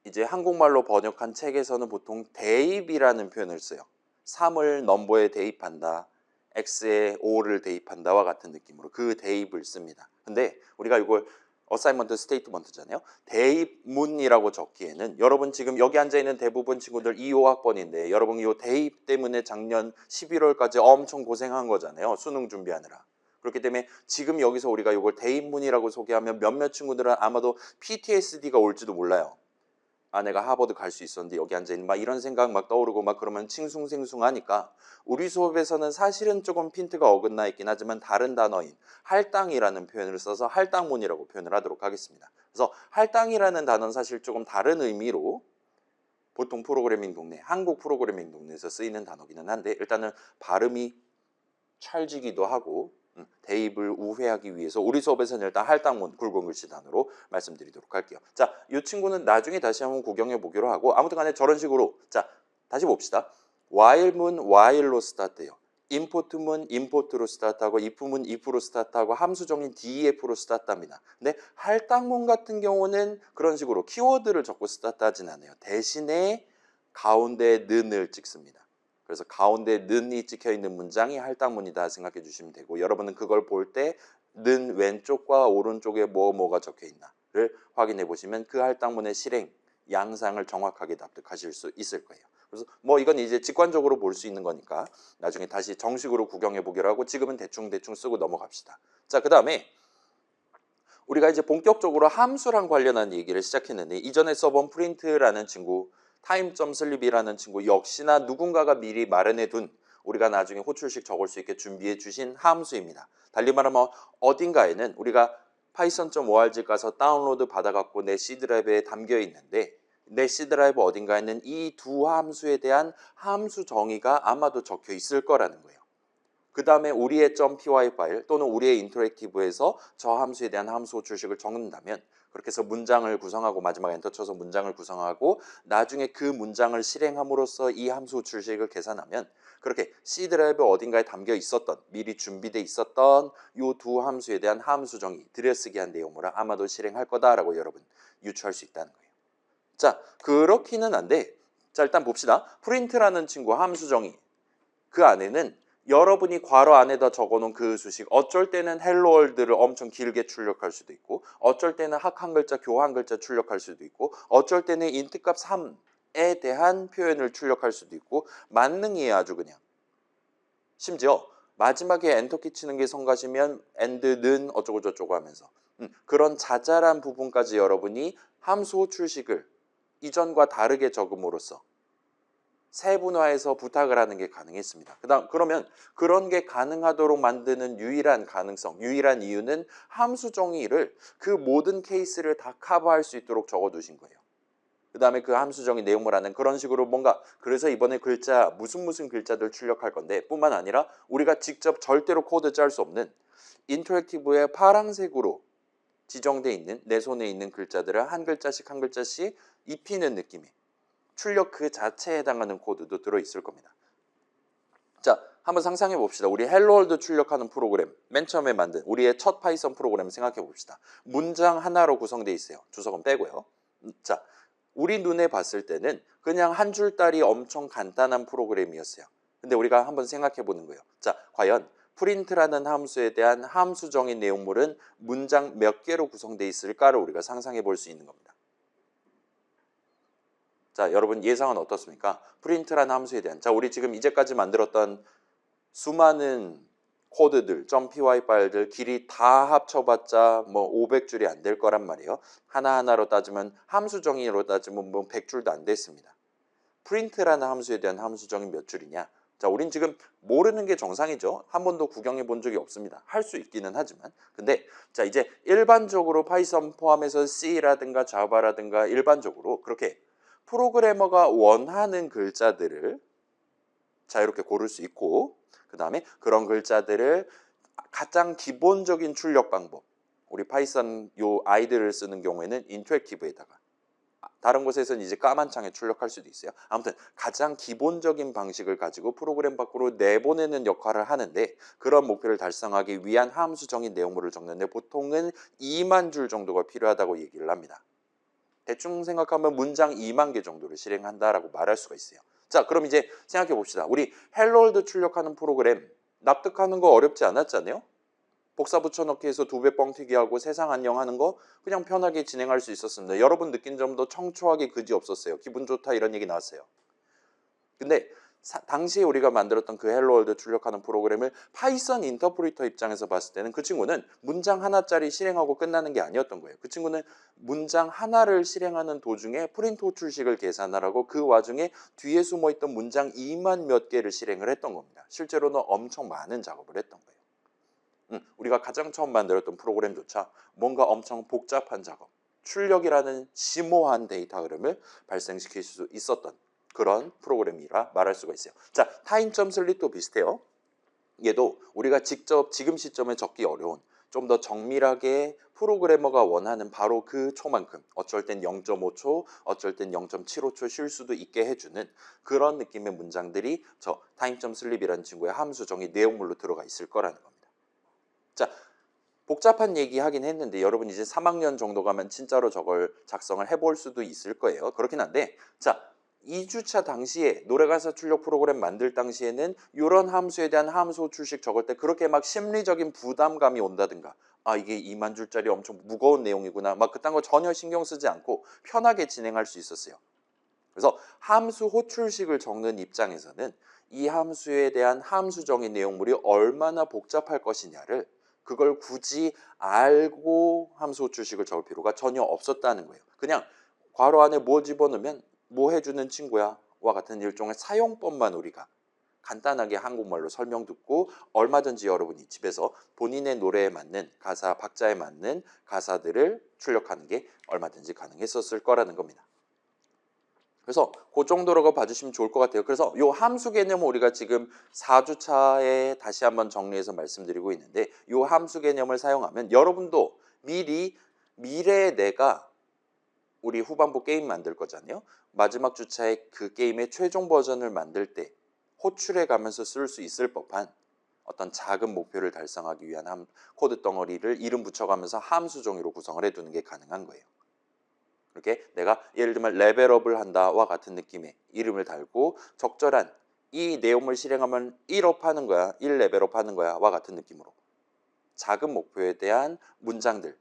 이제 한국말로 번역한 책에서는 보통 대입이라는 표현을 써요. 3을 넘버에 대입한다. x에 5를 대입한다와 같은 느낌으로 그 대입을 씁니다. 근데 우리가 이걸 어사이먼트 스테이트먼트잖아요. 대입문이라고 적기에는 여러분 지금 여기 앉아있는 대부분 친구들 2호학번인데 여러분 이 대입 때문에 작년 11월까지 엄청 고생한 거잖아요. 수능 준비하느라. 그렇기 때문에 지금 여기서 우리가 이걸 대입문이라고 소개하면 몇몇 친구들은 아마도 PTSD가 올지도 몰라요. 아, 내가 하버드 갈 수 있었는데 여기 앉아있는 막 이런 생각 막 떠오르고 막 그러면 칭숭생숭하니까 우리 수업에서는 사실은 조금 핀트가 어긋나 있긴 하지만 다른 단어인 할당이라는 표현을 써서 할당문이라고 표현을 하도록 하겠습니다. 그래서 할당이라는 단어는 사실 조금 다른 의미로 보통 프로그래밍 동네, 한국 프로그래밍 동네에서 쓰이는 단어기는 한데 일단은 발음이 찰지기도 하고 대입을 우회하기 위해서 우리 수업에서는 일단 할당문 굵은 글씨 단어로 말씀드리도록 할게요. 자, 이 친구는 나중에 다시 한번 구경해 보기로 하고 아무튼 간에 저런 식으로 자, 다시 봅시다. while문 while로 스타트해요. import문 import로 스타트하고 if문 if로 스타트하고 함수정인 def로 스타트합니다. 근데 할당문 같은 경우는 그런 식으로 키워드를 적고 스타트하진 않아요. 대신에 가운데 는을 찍습니다. 그래서 가운데 는이 찍혀있는 문장이 할당문이다 생각해 주시면 되고 여러분은 그걸 볼 때 는 왼쪽과 오른쪽에 뭐가 적혀있나를 확인해 보시면 그 할당문의 실행, 양상을 정확하게 납득하실 수 있을 거예요. 그래서 뭐 이건 이제 직관적으로 볼 수 있는 거니까 나중에 다시 정식으로 구경해 보기로 하고 지금은 대충 쓰고 넘어갑시다. 자, 그 다음에 우리가 이제 본격적으로 함수랑 관련한 얘기를 시작했는데 이전에 써본 프린트라는 친구 타임.슬립이라는 친구 역시나 누군가가 미리 마련해 둔 우리가 나중에 호출식 적을 수 있게 준비해 주신 함수입니다. 달리 말하면 어딘가에는 우리가 python.org 가서 다운로드 받아갖고 내 C 드라이브에 담겨 있는데 내 C 드라이브 어딘가에는 이 두 함수에 대한 함수 정의가 아마도 적혀 있을 거라는 거예요. 그 다음에 우리의 .py 파일 또는 우리의 인터랙티브에서 저 함수에 대한 함수 호출식을 적는다면 그렇게 해서 문장을 구성하고 마지막에 엔터 쳐서 문장을 구성하고 나중에 그 문장을 실행함으로써 이 함수 호출식을 계산하면 그렇게 C 드라이브 어딘가에 담겨 있었던 미리 준비돼 있었던 이 두 함수에 대한 함수 정의 들여쓰기 한 내용을 아마도 실행할 거다라고 여러분 유추할 수 있다는 거예요. 자, 그렇기는 한데 자 일단 봅시다. 프린트라는 친구 함수 정의 그 안에는 여러분이 괄호 안에다 적어놓은 그 수식 어쩔 때는 헬로월드를 엄청 길게 출력할 수도 있고 어쩔 때는 학 한 글자, 교 한 글자 출력할 수도 있고 어쩔 때는 인트값 3에 대한 표현을 출력할 수도 있고 만능이에요 아주 그냥. 심지어 마지막에 엔터키 치는 게 성가시면 end는 어쩌고 저쩌고 하면서 그런 자잘한 부분까지 여러분이 함수 호출식을 이전과 다르게 적음으로써 세분화해서 부탁을 하는 게 가능했습니다. 그러면 그런 게 가능하도록 만드는 유일한 가능성, 유일한 이유는 함수 정의를 그 모든 케이스를 다 커버할 수 있도록 적어두신 거예요. 그 다음에 그 함수 정의 내용을 하는 그런 식으로 뭔가 그래서 이번에 글자 무슨 글자들 출력할 건데 뿐만 아니라 우리가 직접 절대로 코드 짤 수 없는 인터랙티브의 파란색으로 지정돼 있는 내 손에 있는 글자들을 한 글자씩 한 글자씩 입히는 느낌이 출력 그 자체에 해당하는 코드도 들어있을 겁니다. 자, 한번 상상해 봅시다. 우리 헬로월드 출력하는 프로그램 맨 처음에 만든 우리의 첫 파이썬 프로그램 생각해 봅시다. 문장 하나로 구성되어 있어요. 주석은 빼고요. 자, 우리 눈에 봤을 때는 그냥 한 줄짜리 엄청 간단한 프로그램이었어요. 근데 우리가 한번 생각해 보는 거예요. 자, 과연 프린트라는 함수에 대한 함수정의 내용물은 문장 몇 개로 구성되어 있을까를 우리가 상상해 볼 수 있는 겁니다. 자, 여러분 예상은 어떻습니까? 프린트라는 함수에 대한 자, 우리 지금 이제까지 만들었던 수많은 코드들, .py 파일들 길이 다 합쳐봤자 뭐 500줄이 안 될 거란 말이에요. 하나하나로 따지면 함수 정의로 따지면 뭐 100줄도 안 됐습니다. 프린트라는 함수에 대한 함수 정의 몇 줄이냐? 자, 우린 지금 모르는 게 정상이죠. 한 번도 구경해 본 적이 없습니다. 할 수 있기는 하지만. 근데 자, 이제 일반적으로 파이썬 포함해서 C라든가 자바라든가 일반적으로 그렇게 프로그래머가 원하는 글자들을 자유롭게 고를 수 있고 그 다음에 그런 글자들을 가장 기본적인 출력 방법 우리 파이썬 요 아이들을 쓰는 경우에는 인터랙티브에다가 다른 곳에서는 이제 까만 창에 출력할 수도 있어요. 아무튼 가장 기본적인 방식을 가지고 프로그램 밖으로 내보내는 역할을 하는데 그런 목표를 달성하기 위한 함수 정의 내용물을 적는데 보통은 2만 줄 정도가 필요하다고 얘기를 합니다. 대충 생각하면 문장 2만 개 정도를 실행한다라고 말할 수가 있어요. 자, 그럼 이제 생각해 봅시다. 우리 헬로월드 출력하는 프로그램 납득하는 거 어렵지 않았잖아요. 복사 붙여넣기 해서 2배 뻥튀기 하고 세상 안녕 하는 거 그냥 편하게 진행할 수 있었습니다. 여러분 느낀 점도 청초하게 그지 없었어요. 기분 좋다 이런 얘기 나왔어요. 근데 당시에 우리가 만들었던 그 헬로월드 출력하는 프로그램을 파이썬 인터프리터 입장에서 봤을 때는 그 친구는 문장 하나짜리 실행하고 끝나는 게 아니었던 거예요. 그 친구는 문장 하나를 실행하는 도중에 프린트 호출식을 계산하라고 그 와중에 뒤에 숨어있던 문장 2만 몇 개를 실행을 했던 겁니다. 실제로는 엄청 많은 작업을 했던 거예요. 우리가 가장 처음 만들었던 프로그램조차 뭔가 엄청 복잡한 작업, 출력이라는 심오한 데이터 흐름을 발생시킬 수 있었던 그런 프로그램이라 말할 수가 있어요. 자, 타임점 슬립도 비슷해요. 얘도 우리가 직접 지금 시점에 적기 어려운 좀 더 정밀하게 프로그래머가 원하는 바로 그 초만큼 어쩔 땐 0.5초, 어쩔 땐 0.75초 쉴 수도 있게 해주는 그런 느낌의 문장들이 저 타임점 슬립이라는 친구의 함수 정의 내용물로 들어가 있을 거라는 겁니다. 자, 복잡한 얘기 하긴 했는데 여러분 이제 3학년 정도 가면 진짜로 저걸 작성을 해볼 수도 있을 거예요. 그렇긴 한데 자, 2주차 당시에 노래가사 출력 프로그램 만들 당시에는 이런 함수에 대한 함수 출식 적을 때 그렇게 막 심리적인 부담감이 온다든가 아 이게 2만 줄짜리 엄청 무거운 내용이구나 막 그딴 거 전혀 신경 쓰지 않고 편하게 진행할 수 있었어요. 그래서 함수 호출식을 적는 입장에서는 이 함수에 대한 함수 정의 내용물이 얼마나 복잡할 것이냐를 그걸 굳이 알고 함수 호출식을 적을 필요가 전혀 없었다는 거예요. 그냥 괄호 안에 뭐 집어넣으면 뭐 해주는 친구야 와 같은 일종의 사용법만 우리가 간단하게 한국말로 설명 듣고 얼마든지 여러분이 집에서 본인의 노래에 맞는 가사, 박자에 맞는 가사들을 출력하는 게 얼마든지 가능했었을 거라는 겁니다. 그래서 그 정도로 봐주시면 좋을 것 같아요. 그래서 이 함수 개념을 우리가 지금 4주차에 다시 한번 정리해서 말씀드리고 있는데 이 함수 개념을 사용하면 여러분도 미리 미래의 내가 우리 후반부 게임 만들 거잖아요. 마지막 주차에 그 게임의 최종 버전을 만들 때 호출해 가면서 쓸 수 있을 법한 어떤 작은 목표를 달성하기 위한 코드 덩어리를 이름 붙여가면서 함수 종이로 구성을 해두는 게 가능한 거예요. 이렇게 내가 예를 들면 레벨업을 한다와 같은 느낌의 이름을 달고 적절한 이 내용을 실행하면 1업 하는 거야, 1레벨업 하는 거야 와 같은 느낌으로 작은 목표에 대한 문장들,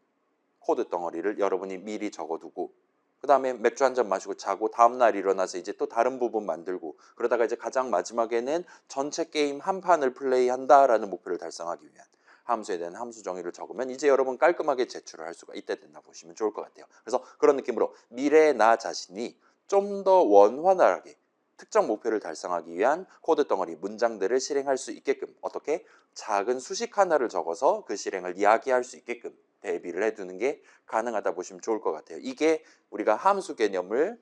코드 덩어리를 여러분이 미리 적어두고 그 다음에 맥주 한 잔 마시고 자고 다음날 일어나서 이제 또 다른 부분 만들고 그러다가 이제 가장 마지막에는 전체 게임 한 판을 플레이한다라는 목표를 달성하기 위한 함수에 대한 함수 정의를 적으면 이제 여러분 깔끔하게 제출을 할 수가 있다 된다 보시면 좋을 것 같아요. 그래서 그런 느낌으로 미래의 나 자신이 좀 더 원활하게 특정 목표를 달성하기 위한 코드 덩어리, 문장들을 실행할 수 있게끔 어떻게 작은 수식 하나를 적어서 그 실행을 이야기할 수 있게끔 대비를 해두는 게 가능하다 보시면 좋을 것 같아요. 이게 우리가 함수 개념을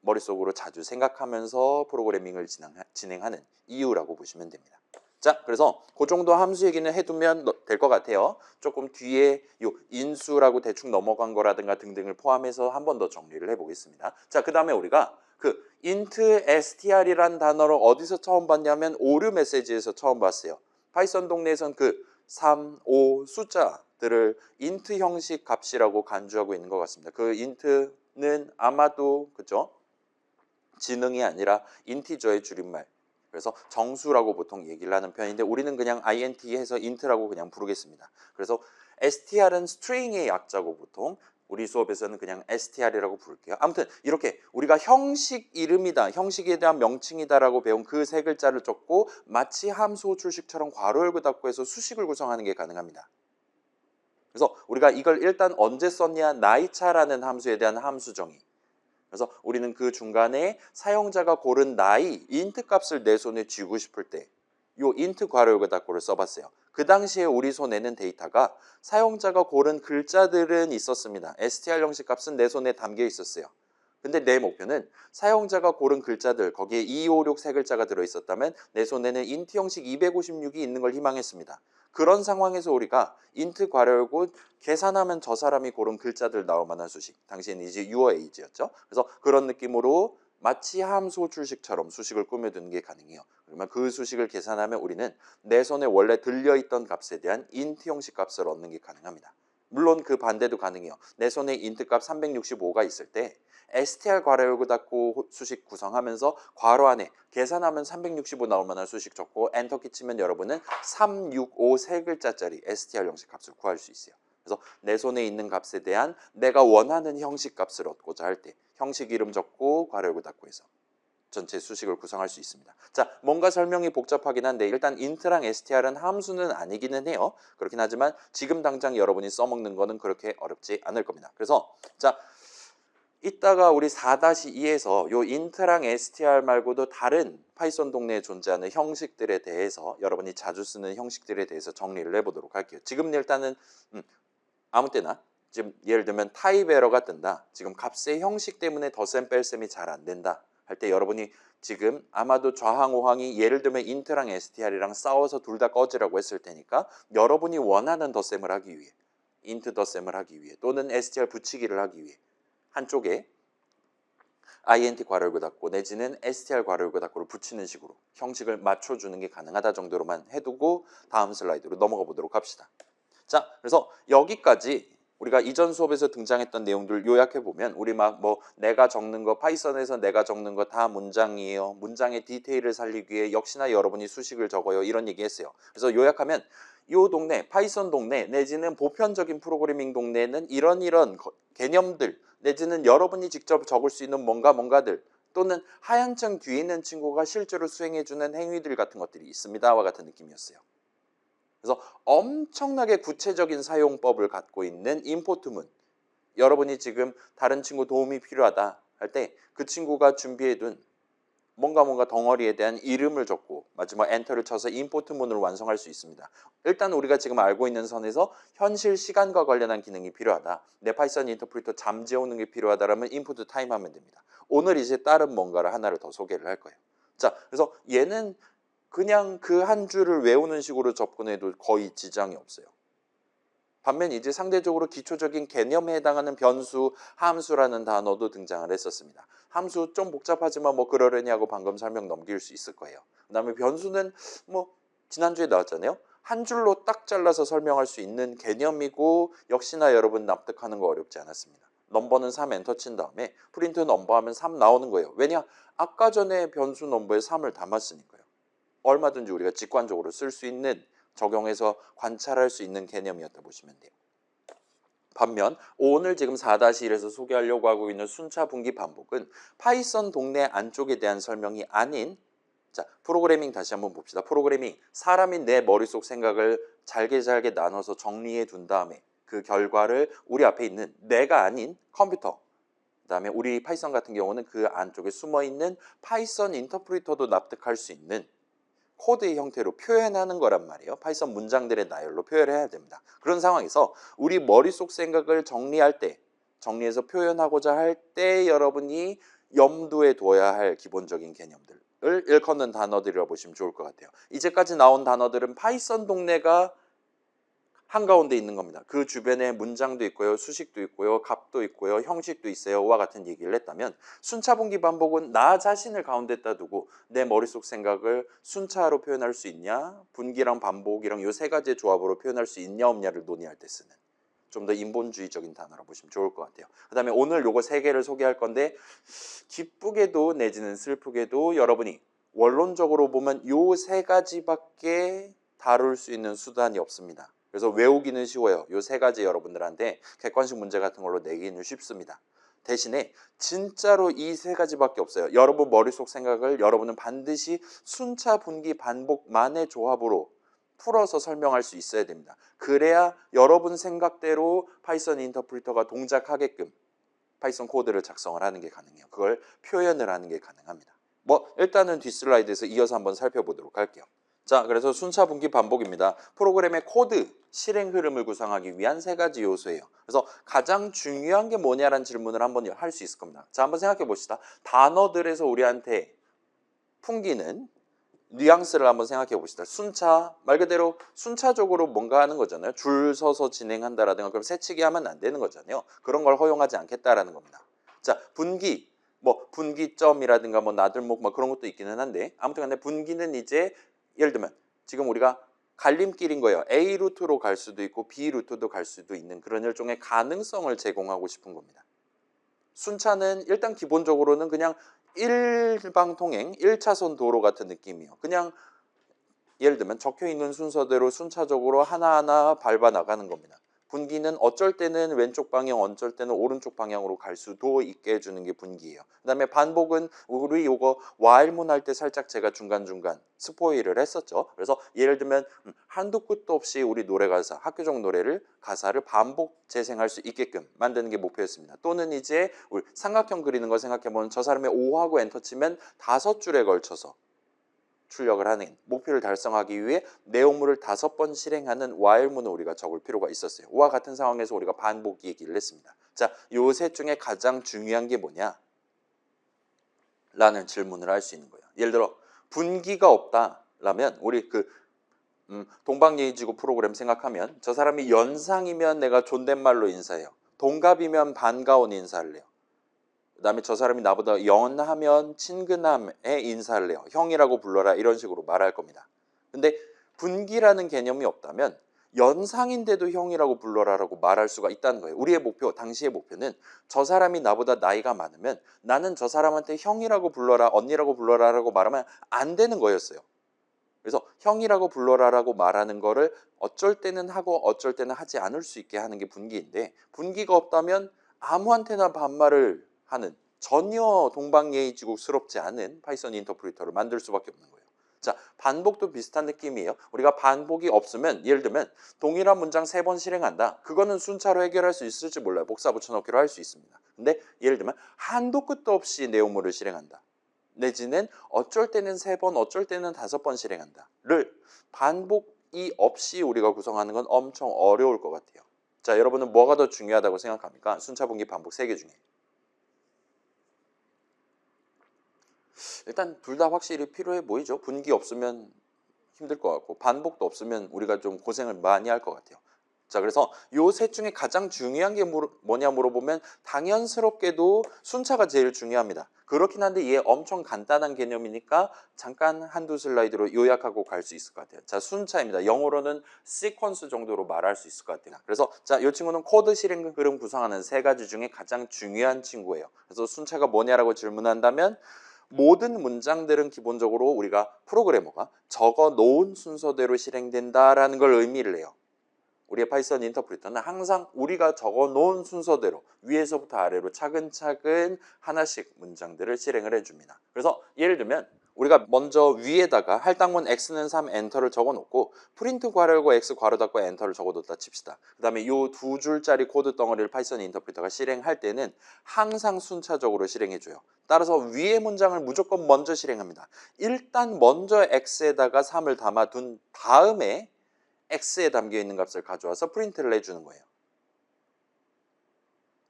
머릿속으로 자주 생각하면서 프로그래밍을 진행하는 이유라고 보시면 됩니다. 자, 그래서 그 정도 함수 얘기는 해두면 될 것 같아요. 조금 뒤에 요 인수라고 대충 넘어간 거라든가 등등을 포함해서 한 번 더 정리를 해보겠습니다. 자, 그 다음에 우리가 그 int str이란 단어를 어디서 처음 봤냐면 오류 메시지에서 처음 봤어요. 파이썬 동네에선 그 3, 5 숫자들을 int 형식 값이라고 간주하고 있는 것 같습니다. 그 int는 아마도 그죠? 지능이 아니라 인티저의 줄임말. 그래서 정수라고 보통 얘기를 하는 편인데 우리는 그냥 int 해서 int라고 그냥 부르겠습니다. 그래서 str은 string의 약자고 보통 우리 수업에서는 그냥 str이라고 부를게요. 아무튼 이렇게 우리가 형식 이름이다, 형식에 대한 명칭이다라고 배운 그 세 글자를 적고 마치 함수 호출식처럼 괄호 열고 닫고 해서 수식을 구성하는 게 가능합니다. 그래서 우리가 이걸 일단 언제 썼냐, 나이차라는 함수에 대한 함수 정의. 그래서 우리는 그 중간에 사용자가 고른 나이, int 값을 내 손에 쥐고 싶을 때 요 int 괄호 열고 닫고를 써봤어요. 그 당시에 우리 손에는 데이터가 사용자가 고른 글자들은 있었습니다. str 형식 값은 내 손에 담겨 있었어요. 근데 내 목표는 사용자가 고른 글자들, 거기에 256 세 글자가 들어있었다면 내 손에는 int 형식 256이 있는 걸 희망했습니다. 그런 상황에서 우리가 int 괄호 열고 계산하면 저 사람이 고른 글자들 나올 만한 수식, 당시에는 이제 your age였죠. 그래서 그런 느낌으로 마치 함수 호출식처럼 수식을 꾸며두는 게 가능해요. 그러면 그 수식을 계산하면 우리는 내 손에 원래 들려있던 값에 대한 int 형식 값을 얻는 게 가능합니다. 물론 그 반대도 가능해요. 내 손에 int 값 365가 있을 때 str 괄호 열고 닫고 수식 구성하면서 괄호 안에 계산하면 365 나올 만한 수식 적고 엔터키 치면 여러분은 365 세 글자짜리 str 형식 값을 구할 수 있어요. 그래서 내 손에 있는 값에 대한 내가 원하는 형식 값을 얻고자 할 때 형식 이름 적고 괄호 열고 닫고 해서 전체 수식을 구성할 수 있습니다. 자, 뭔가 설명이 복잡하긴 한데 일단 int랑 str은 함수는 아니기는 해요. 그렇긴 하지만 지금 당장 여러분이 써먹는 거는 그렇게 어렵지 않을 겁니다. 그래서 자, 이따가 우리 4-2에서 요 int랑 str 말고도 다른 파이썬 동네에 존재하는 형식들에 대해서 여러분이 자주 쓰는 형식들에 대해서 정리를 해보도록 할게요. 지금 일단은 아무 때나 지금 예를 들면 타입 에러가 뜬다. 지금 값의 형식 때문에 덧셈 뺄셈이 잘 안 된다. 할 때 여러분이 지금 아마도 좌항우항이 예를 들면 int랑 str이랑 싸워서 둘 다 꺼지라고 했을 테니까 여러분이 원하는 덧셈을 하기 위해 int 덧셈을 하기 위해 또는 str 붙이기를 하기 위해 한쪽에 int 괄호 열고 닫고 내지는 str 괄호 열고 닫고를 붙이는 식으로 형식을 맞춰주는 게 가능하다 정도로만 해두고 다음 슬라이드로 넘어가 보도록 합시다. 자, 그래서 여기까지 우리가 이전 수업에서 등장했던 내용들 요약해 보면 우리 막 뭐 내가 적는 거 파이썬에서 내가 적는 거 다 문장이에요. 문장의 디테일을 살리기 위해 역시나 여러분이 수식을 적어요. 이런 얘기 했어요. 그래서 요약하면 요 동네 파이썬 동네 내지는 보편적인 프로그래밍 동네에는 이런 개념들 내지는 여러분이 직접 적을 수 있는 뭔가들 또는 하얀 청 뒤에 있는 친구가 실제로 수행해주는 행위들 같은 것들이 있습니다와 같은 느낌이었어요. 그래서 엄청나게 구체적인 사용법을 갖고 있는 임포트문 여러분이 지금 다른 친구 도움이 필요하다 할 때 그 친구가 준비해둔 뭔가 덩어리에 대한 이름을 적고 마지막 엔터를 쳐서 임포트문을 완성할 수 있습니다. 일단 우리가 지금 알고 있는 선에서 현실 시간과 관련한 기능이 필요하다. 내 파이썬 인터프리터 잠재우는 게 필요하다라면 인풋 타임 하면 됩니다. 오늘 이제 다른 뭔가를 하나를 더 소개를 할 거예요. 자, 그래서 얘는 그냥 그 한 줄을 외우는 식으로 접근해도 거의 지장이 없어요. 반면 이제 상대적으로 기초적인 개념에 해당하는 변수, 함수라는 단어도 등장을 했었습니다. 함수 좀 복잡하지만 뭐 그러려니 하고 방금 설명 넘길 수 있을 거예요. 그 다음에 변수는 뭐 지난주에 나왔잖아요. 한 줄로 딱 잘라서 설명할 수 있는 개념이고 역시나 여러분 납득하는 거 어렵지 않았습니다. 넘버는 3 엔터 친 다음에 프린트 넘버 하면 3 나오는 거예요. 왜냐? 아까 전에 변수 넘버에 3을 담았으니까요. 얼마든지 우리가 직관적으로 쓸 수 있는 적용해서 관찰할 수 있는 개념이었다 보시면 돼요. 반면 오늘 지금 4-1에서 소개하려고 하고 있는 순차 분기 반복은 파이썬 동네 안쪽에 대한 설명이 아닌 자, 프로그래밍 다시 한번 봅시다. 프로그래밍, 사람이 내 머릿속 생각을 잘게 나눠서 정리해 둔 다음에 그 결과를 우리 앞에 있는 내가 아닌 컴퓨터 그다음에 우리 파이썬 같은 경우는 그 안쪽에 숨어있는 파이썬 인터프리터도 납득할 수 있는 코드의 형태로 표현하는 거란 말이에요. 파이썬 문장들의 나열로 표현을 해야 됩니다. 그런 상황에서 우리 머릿속 생각을 정리할 때, 정리해서 표현하고자 할 때 여러분이 염두에 둬야 할 기본적인 개념들을 일컫는 단어들이라고 보시면 좋을 것 같아요. 이제까지 나온 단어들은 파이썬 동네가 한가운데 있는 겁니다. 그 주변에 문장도 있고요. 수식도 있고요. 값도 있고요. 형식도 있어요와 같은 얘기를 했다면 순차분기 반복은 나 자신을 가운데다 두고 내 머릿속 생각을 순차로 표현할 수 있냐 분기랑 반복이랑 이 세 가지의 조합으로 표현할 수 있냐 없냐를 논의할 때 쓰는 좀 더 인본주의적인 단어로 보시면 좋을 것 같아요. 그 다음에 오늘 요거 세 개를 소개할 건데 기쁘게도 내지는 슬프게도 여러분이 원론적으로 보면 요 세 가지밖에 다룰 수 있는 수단이 없습니다. 그래서 외우기는 쉬워요. 요 세 가지 여러분들한테 객관식 문제 같은 걸로 내기는 쉽습니다. 대신에 진짜로 이 세 가지밖에 없어요. 여러분 머릿속 생각을 여러분은 반드시 순차 분기 반복만의 조합으로 풀어서 설명할 수 있어야 됩니다. 그래야 여러분 생각대로 파이썬 인터프리터가 동작하게끔 파이썬 코드를 작성을 하는 게 가능해요. 그걸 표현을 하는 게 가능합니다. 뭐 일단은 뒷슬라이드에서 이어서 한번 살펴보도록 할게요. 자, 그래서 순차 분기 반복입니다. 프로그램의 코드, 실행 흐름을 구성하기 위한 세 가지 요소예요. 그래서 가장 중요한 게 뭐냐라는 질문을 한번 할 수 있을 겁니다. 자, 한번 생각해 봅시다. 단어들에서 우리한테 풍기는 뉘앙스를 한번 생각해 봅시다. 순차, 말 그대로 순차적으로 뭔가 하는 거잖아요. 줄 서서 진행한다라든가 그럼 새치기 하면 안 되는 거잖아요. 그런 걸 허용하지 않겠다라는 겁니다. 자, 분기, 뭐 분기점이라든가 뭐 나들목 뭐 그런 것도 있기는 한데 아무튼 간에 분기는 이제 예를 들면 지금 우리가 갈림길인 거예요. A 루트로 갈 수도 있고 B 루트도 갈 수도 있는 그런 일종의 가능성을 제공하고 싶은 겁니다. 순차는 일단 기본적으로는 그냥 일방통행, 1차선 도로 같은 느낌이에요. 그냥 예를 들면 적혀있는 순서대로 순차적으로 하나하나 밟아 나가는 겁니다. 분기는 어쩔 때는 왼쪽 방향, 어쩔 때는 오른쪽 방향으로 갈 수도 있게 해주는 게 분기예요. 그 다음에 반복은 우리 요거 while문 할 때 살짝 제가 중간중간 스포일을 했었죠. 그래서 예를 들면 한도 끝도 없이 우리 노래 가사, 학교적 노래를 가사를 반복 재생할 수 있게끔 만드는 게 목표였습니다. 또는 이제 우리 삼각형 그리는 거 생각해보면 저 사람의 O하고 엔터 치면 5줄에 걸쳐서 출력을 하는 목표를 달성하기 위해 내용물을 5번 실행하는 while문을 우리가 적을 필요가 있었어요. 이와 같은 상황에서 우리가 반복 얘기를 했습니다. 자, 요 셋 중에 가장 중요한 게 뭐냐? 라는 질문을 할 수 있는 거예요. 예를 들어 분기가 없다라면 우리 동방예의지구 프로그램 생각하면 저 사람이 연상이면 내가 존댓말로 인사해요. 동갑이면 반가운 인사를 해요. 그 다음에 저 사람이 나보다 연하면 친근함에 인사를 해요. 형이라고 불러라 이런 식으로 말할 겁니다. 근데 분기라는 개념이 없다면 연상인데도 형이라고 불러라라고 말할 수가 있다는 거예요. 우리의 목표, 당시의 목표는 저 사람이 나보다 나이가 많으면 나는 저 사람한테 형이라고 불러라, 언니라고 불러라라고 말하면 안 되는 거였어요. 그래서 형이라고 불러라라고 말하는 거를 어쩔 때는 하고 어쩔 때는 하지 않을 수 있게 하는 게 분기인데 분기가 없다면 아무한테나 반말을 하는 전혀 동방예의지국스럽지 않은 파이썬 인터프리터를 만들 수밖에 없는 거예요. 자, 반복도 비슷한 느낌이에요. 우리가 반복이 없으면 예를 들면 동일한 문장 3번 실행한다. 그거는 순차로 해결할 수 있을지 몰라요. 복사 붙여넣기로 할 수 있습니다. 근데 예를 들면 한도 끝도 없이 내용물을 실행한다. 내지는 어쩔 때는 3번, 어쩔 때는 5번 실행한다를 반복이 없이 우리가 구성하는 건 엄청 어려울 것 같아요. 자, 여러분은 뭐가 더 중요하다고 생각합니까? 순차, 분기, 반복 3개 중에. 일단 둘 다 확실히 필요해 보이죠. 분기 없으면 힘들 것 같고 반복도 없으면 우리가 좀 고생을 많이 할 것 같아요. 자, 그래서 요 셋 중에 가장 중요한 게 뭐냐 물어보면 당연스럽게도 순차가 제일 중요합니다. 그렇긴 한데 얘 엄청 간단한 개념이니까 잠깐 한두 슬라이드로 요약하고 갈 수 있을 것 같아요. 자, 순차입니다. 영어로는 시퀀스 정도로 말할 수 있을 것 같아요. 그래서 자, 이 친구는 코드 실행 흐름 구성하는 3가지 중에 가장 중요한 친구예요. 그래서 순차가 뭐냐라고 질문한다면 모든 문장들은 기본적으로 우리가 프로그래머가 적어 놓은 순서대로 실행된다라는 걸 의미를 해요. 우리의 파이썬 인터프리터는 항상 우리가 적어 놓은 순서대로 위에서부터 아래로 차근차근 하나씩 문장들을 실행을 해줍니다. 그래서 예를 들면 우리가 먼저 위에다가 할당문 x는 3 엔터를 적어 놓고 프린트 괄호 x 괄호 닫고 엔터를 적어 놓다 칩시다. 그 다음에 이 2줄짜리 코드 덩어리를 파이썬 인터프리터가 실행할 때는 항상 순차적으로 실행해줘요. 따라서 위의 문장을 무조건 먼저 실행합니다. 일단 먼저 x에다가 3을 담아둔 다음에 x에 담겨있는 값을 가져와서 프린트를 해주는 거예요.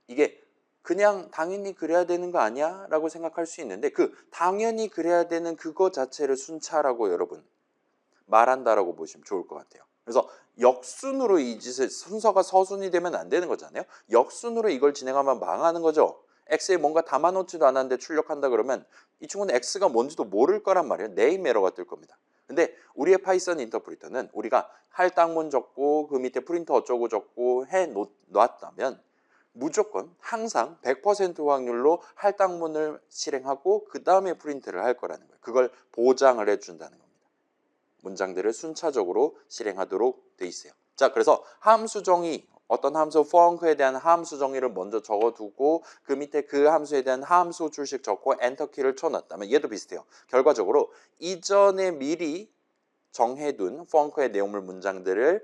이게 그냥 당연히 그래야 되는 거 아니야? 라고 생각할 수 있는데 그 당연히 그래야 되는 그거 자체를 순차라고 여러분 말한다라고 보시면 좋을 것 같아요. 그래서 역순으로 이 짓을 순서가 서순이 되면 안 되는 거잖아요. 역순으로 이걸 진행하면 망하는 거죠. x에 뭔가 담아놓지도 않았는데 출력한다 그러면 이 친구는 x가 뭔지도 모를 거란 말이에요. 네임 에러가 뜰 겁니다. 근데 우리의 파이썬 인터프리터는 우리가 할당문 적고 그 밑에 프린터 어쩌고 적고 해 놨다면 무조건 항상 100% 확률로 할당문을 실행하고 그 다음에 프린트를 할 거라는 거예요. 그걸 보장을 해준다는 겁니다. 문장들을 순차적으로 실행하도록 돼 있어요. 자, 그래서 함수 정의, 어떤 함수 func에 대한 함수 정의를 먼저 적어두고 그 밑에 그 함수에 대한 함수 줄씩 적고 엔터키를 쳐놨다면 얘도 비슷해요. 결과적으로 이전에 미리 정해둔 func의 내용물 문장들을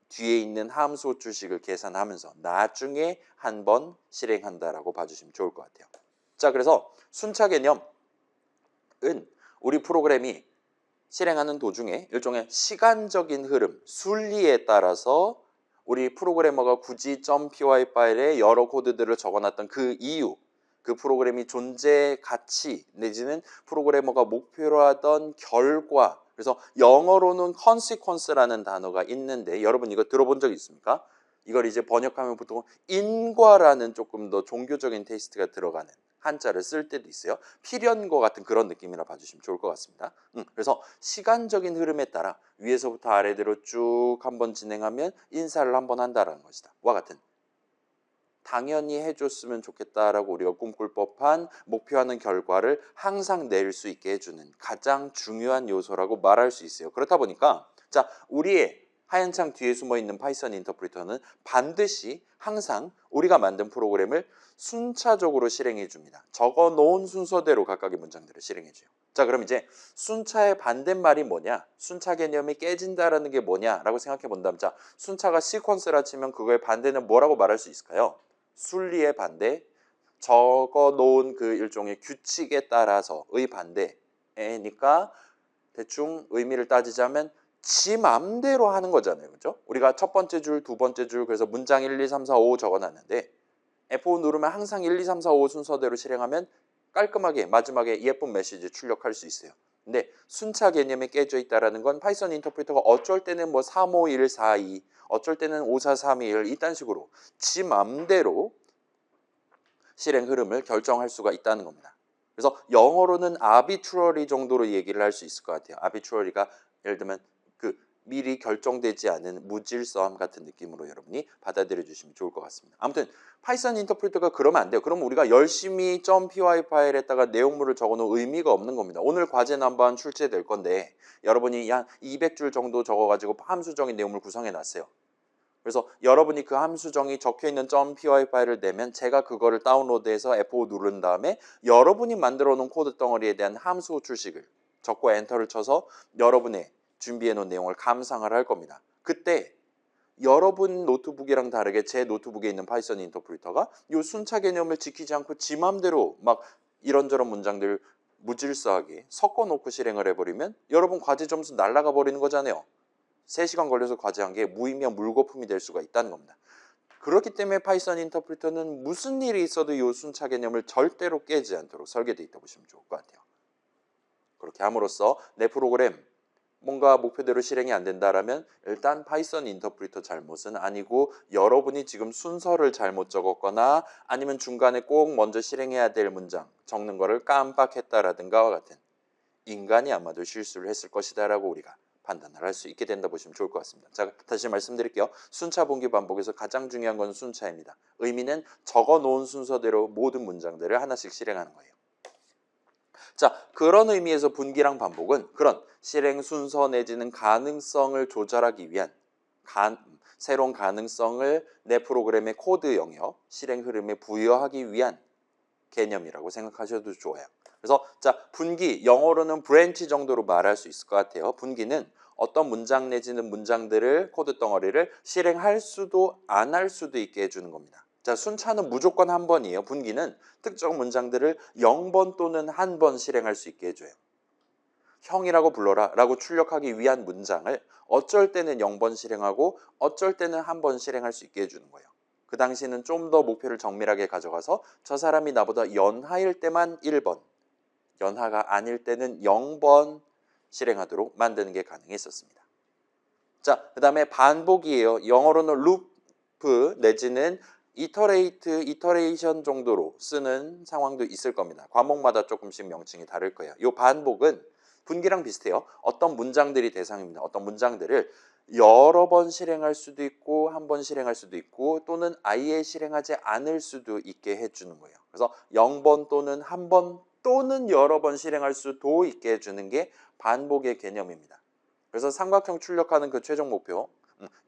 뒤에 있는 함수 줄식을 계산하면서 나중에 한번 실행한다라고 봐주시면 좋을 것 같아요. 자, 그래서 순차 개념은 우리 프로그램이 실행하는 도중에 일종의 시간적인 흐름, 순리에 따라서 우리 프로그래머가 굳이 .py 파일에 여러 코드들을 적어놨던 그 이유, 그 프로그램이 존재 가치 내지는 프로그래머가 목표로 하던 결과, 그래서 영어로는 consequence라는 단어가 있는데 여러분 이거 들어본 적 있습니까? 이걸 이제 번역하면 보통 인과라는 조금 더 종교적인 테이스트가 들어가는 한자를 쓸 때도 있어요. 필연과 같은 그런 느낌이라 봐주시면 좋을 것 같습니다. 그래서 시간적인 흐름에 따라 위에서부터 아래대로 쭉 한번 진행하면 인사를 한번 한다라는 것이다. 와 같은 당연히 해줬으면 좋겠다라고 우리가 꿈꿀 법한 목표하는 결과를 항상 낼 수 있게 해주는 가장 중요한 요소라고 말할 수 있어요. 그렇다 보니까 자, 우리의 하얀 창 뒤에 숨어있는 파이썬 인터프리터는 반드시 항상 우리가 만든 프로그램을 순차적으로 실행해 줍니다. 적어 놓은 순서대로 각각의 문장들을 실행해 줘요. 자, 그럼 이제 순차의 반대말이 뭐냐? 순차 개념이 깨진다라는 게 뭐냐라고 생각해 본다면, 자, 순차가 시퀀스라 치면 그거의 반대는 뭐라고 말할 수 있을까요? 순리의 반대, 적어 놓은 그 일종의 규칙에 따라서의 반대니까 대충 의미를 따지자면 지 맘대로 하는 거잖아요. 그죠? 우리가 첫 번째 줄, 두 번째 줄, 그래서 문장 1, 2, 3, 4, 5 적어놨는데 F5 누르면 항상 1, 2, 3, 4, 5 순서대로 실행하면 깔끔하게 마지막에 예쁜 메시지 출력할 수 있어요. 근데 순차 개념이 깨져 있다는 건 파이썬 인터프리터가 어쩔 때는 뭐 3, 5, 1, 4, 2, 어쩔 때는 5, 4, 3, 2, 1 이딴 식으로 지 맘대로 실행 흐름을 결정할 수가 있다는 겁니다. 그래서 영어로는 arbitrary 정도로 얘기를 할 수 있을 것 같아요. arbitrary가 예를 들면 그 미리 결정되지 않은 무질서함 같은 느낌으로 여러분이 받아들여 주시면 좋을 것 같습니다. 아무튼 파이썬 인터프리터가 그러면 안 돼요. 그럼 우리가 열심히 .py 파일에다가 내용물을 적어놓은 의미가 없는 겁니다. 오늘 과제는 한번 출제될 건데 여러분이 한 200줄 정도 적어가지고 함수적인 내용물 구성해 놨어요. 그래서 여러분이 그 함수정이 적혀있는 .py 파일을 내면 제가 그거를 다운로드해서 F5 누른 다음에 여러분이 만들어 놓은 코드 덩어리에 대한 함수 출식을 적고 엔터를 쳐서 여러분의 준비해 놓은 내용을 감상을 할 겁니다. 그때 여러분 노트북이랑 다르게 제 노트북에 있는 파이썬 인터프리터가 이 순차 개념을 지키지 않고 지 맘대로 막 이런저런 문장들 무질서하게 섞어놓고 실행을 해버리면 여러분 과제 점수 날아가 버리는 거잖아요. 3시간 걸려서 과제한 게 무의미한 물거품이 될 수가 있다는 겁니다. 그렇기 때문에 파이썬 인터프리터는 무슨 일이 있어도 이 순차 개념을 절대로 깨지 않도록 설계되어 있다고 보시면 좋을 것 같아요. 그렇게 함으로써 내 프로그램 뭔가 목표대로 실행이 안 된다라면 일단 파이썬 인터프리터 잘못은 아니고 여러분이 지금 순서를 잘못 적었거나 아니면 중간에 꼭 먼저 실행해야 될 문장 적는 거를 깜빡했다라든가와 같은 인간이 아마도 실수를 했을 것이다 라고 우리가 판단을 할 수 있게 된다 보시면 좋을 것 같습니다. 자, 다시 말씀드릴게요. 순차 분기 반복에서 가장 중요한 건 순차입니다. 의미는 적어 놓은 순서대로 모든 문장들을 하나씩 실행하는 거예요. 자, 그런 의미에서 분기랑 반복은 그런 실행 순서 내지는 가능성을 조절하기 위한 새로운 가능성을 내 프로그램의 코드 영역, 실행 흐름에 부여하기 위한 개념이라고 생각하셔도 좋아요. 그래서 자, 분기, 영어로는 브랜치 정도로 말할 수 있을 것 같아요. 분기는 어떤 문장 내지는 문장들을 코드 덩어리를 실행할 수도 안 할 수도 있게 해주는 겁니다. 자, 순차는 무조건 한 번이에요. 분기는 특정 문장들을 0번 또는 한 번 실행할 수 있게 해줘요. 형이라고 불러라 라고 출력하기 위한 문장을 어쩔 때는 0번 실행하고 어쩔 때는 한 번 실행할 수 있게 해주는 거예요. 그 당시는 좀 더 목표를 정밀하게 가져가서 저 사람이 나보다 연하일 때만 1번, 연하가 아닐 때는 0번 실행하도록 만드는 게 가능했었습니다. 자, 그 다음에 반복이에요. 영어로는 루프 내지는 이터레이션 정도로 쓰는 상황도 있을 겁니다. 과목마다 조금씩 명칭이 다를 거예요. 이 반복은 분기랑 비슷해요. 어떤 문장들이 대상입니다. 어떤 문장들을 여러 번 실행할 수도 있고 한 번 실행할 수도 있고 또는 아예 실행하지 않을 수도 있게 해주는 거예요. 그래서 0번 또는 한 번 또는 여러 번 실행할 수도 있게 해주는 게 반복의 개념입니다. 그래서 삼각형 출력하는 그 최종 목표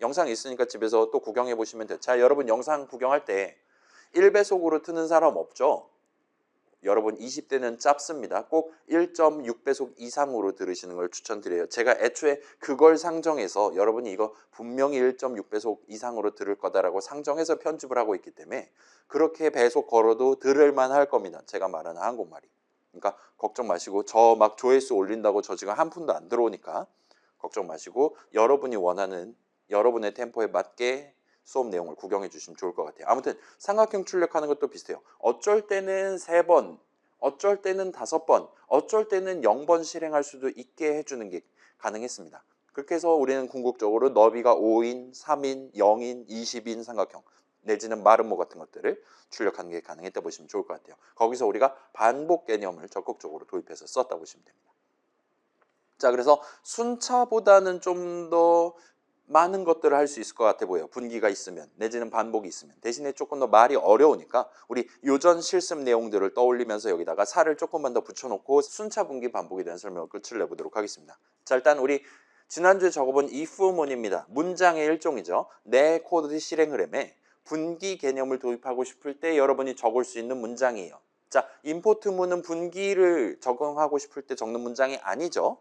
영상이 있으니까 집에서 또 구경해 보시면 돼요. 자, 여러분 영상 구경할 때 1배속으로 트는 사람 없죠? 여러분 20대는 짧습니다. 꼭 1.6배속 이상으로 들으시는 걸 추천드려요. 제가 애초에 그걸 상정해서 여러분이 이거 분명히 1.6배속 이상으로 들을 거다라고 상정해서 편집을 하고 있기 때문에 그렇게 배속 걸어도 들을만 할 겁니다. 제가 말하는 한국말이. 그러니까 걱정 마시고 저 막 조회수 올린다고 저 지금 한 푼도 안 들어오니까 걱정 마시고 여러분이 원하는 여러분의 템포에 맞게 수업 내용을 구경해 주시면 좋을 것 같아요. 아무튼 삼각형 출력하는 것도 비슷해요. 어쩔 때는 3번, 어쩔 때는 5번, 어쩔 때는 0번 실행할 수도 있게 해주는 게 가능했습니다. 그렇게 해서 우리는 궁극적으로 너비가 5인, 3인, 0인, 20인 삼각형 내지는 마름모 같은 것들을 출력하는 게 가능했다 보시면 좋을 것 같아요. 거기서 우리가 반복 개념을 적극적으로 도입해서 썼다 보시면 됩니다. 자, 그래서 순차보다는 좀 더 많은 것들을 할 수 있을 것 같아 보여요. 분기가 있으면 내지는 반복이 있으면. 대신에 조금 더 말이 어려우니까 우리 요전 실습 내용들을 떠올리면서 여기다가 살을 조금만 더 붙여놓고 순차, 분기, 반복에 대한 설명을 끝을 내보도록 하겠습니다. 자, 일단 우리 지난주에 적어본 if문입니다. 문장의 일종이죠. 내 코드 실행 흐름에 분기 개념을 도입하고 싶을 때 여러분이 적을 수 있는 문장이에요. 자, 임포트문은 분기를 적용하고 싶을 때 적는 문장이 아니죠.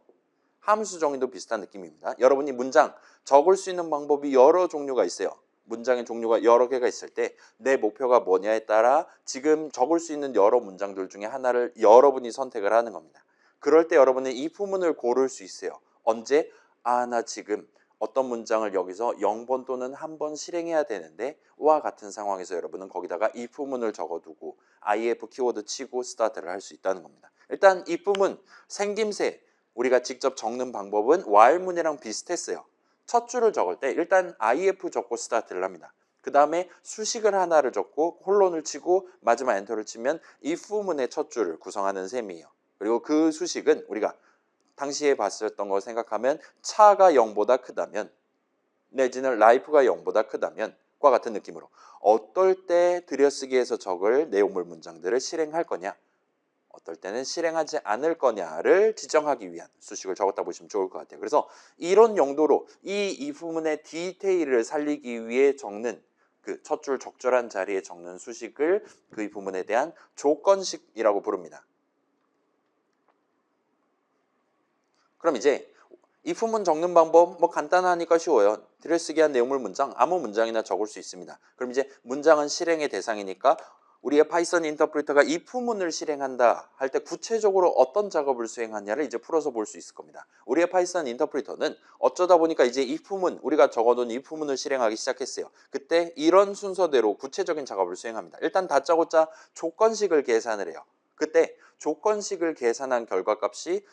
함수 정의도 비슷한 느낌입니다. 여러분이 문장 적을 수 있는 방법이 여러 종류가 있어요. 문장의 종류가 여러 개가 있을 때 내 목표가 뭐냐에 따라 지금 적을 수 있는 여러 문장들 중에 하나를 여러분이 선택을 하는 겁니다. 그럴 때 여러분은 이 부분을 고를 수 있어요. 언제? 나 지금 어떤 문장을 여기서 0번 또는 1번 실행해야 되는데 와 같은 상황에서 여러분은 거기다가 이 부분을 적어두고 if 키워드 치고 스타트를 할 수 있다는 겁니다. 일단 이 부분 생김새 우리가 직접 적는 방법은 while문이랑 비슷했어요. 첫 줄을 적을 때 일단 if 적고 스타트를 합니다. 그 다음에 수식을 하나를 적고 홀론을 치고 마지막 엔터를 치면 if문의 첫 줄을 구성하는 셈이에요. 그리고 그 수식은 우리가 당시에 봤었던 걸 생각하면 차가 0보다 크다면 내지는 life가 0보다 크다면 과 같은 느낌으로 어떨 때 들여쓰기에서 적을 내용물 문장들을 실행할 거냐 어떨 때는 실행하지 않을 거냐를 지정하기 위한 수식을 적었다 보시면 좋을 것 같아요. 그래서 이런 용도로 이 부분의 디테일을 살리기 위해 적는 그 첫 줄 적절한 자리에 적는 수식을 그 부분에 대한 조건식이라고 부릅니다. 그럼 이제 if문 적는 방법 뭐 간단하니까 쉬워요. 들여쓰기 한 내용물 문장 아무 문장이나 적을 수 있습니다. 그럼 이제 문장은 실행의 대상이니까 우리의 파이썬 인터프리터가 if문을 실행한다 할 때 구체적으로 어떤 작업을 수행하냐를 이제 풀어서 볼 수 있을 겁니다. 우리의 파이썬 인터프리터는 어쩌다 보니까 이제 if문 우리가 적어둔 if문을 실행하기 시작했어요. 그때 이런 순서대로 구체적인 작업을 수행합니다. 일단 다짜고짜 조건식을 계산을 해요. 그때 조건식을 계산한 결과값이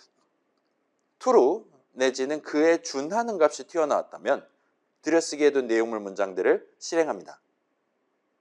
true 내지는 그에 준하는 값이 튀어나왔다면 들여쓰기에 둔 내용물 문장들을 실행합니다.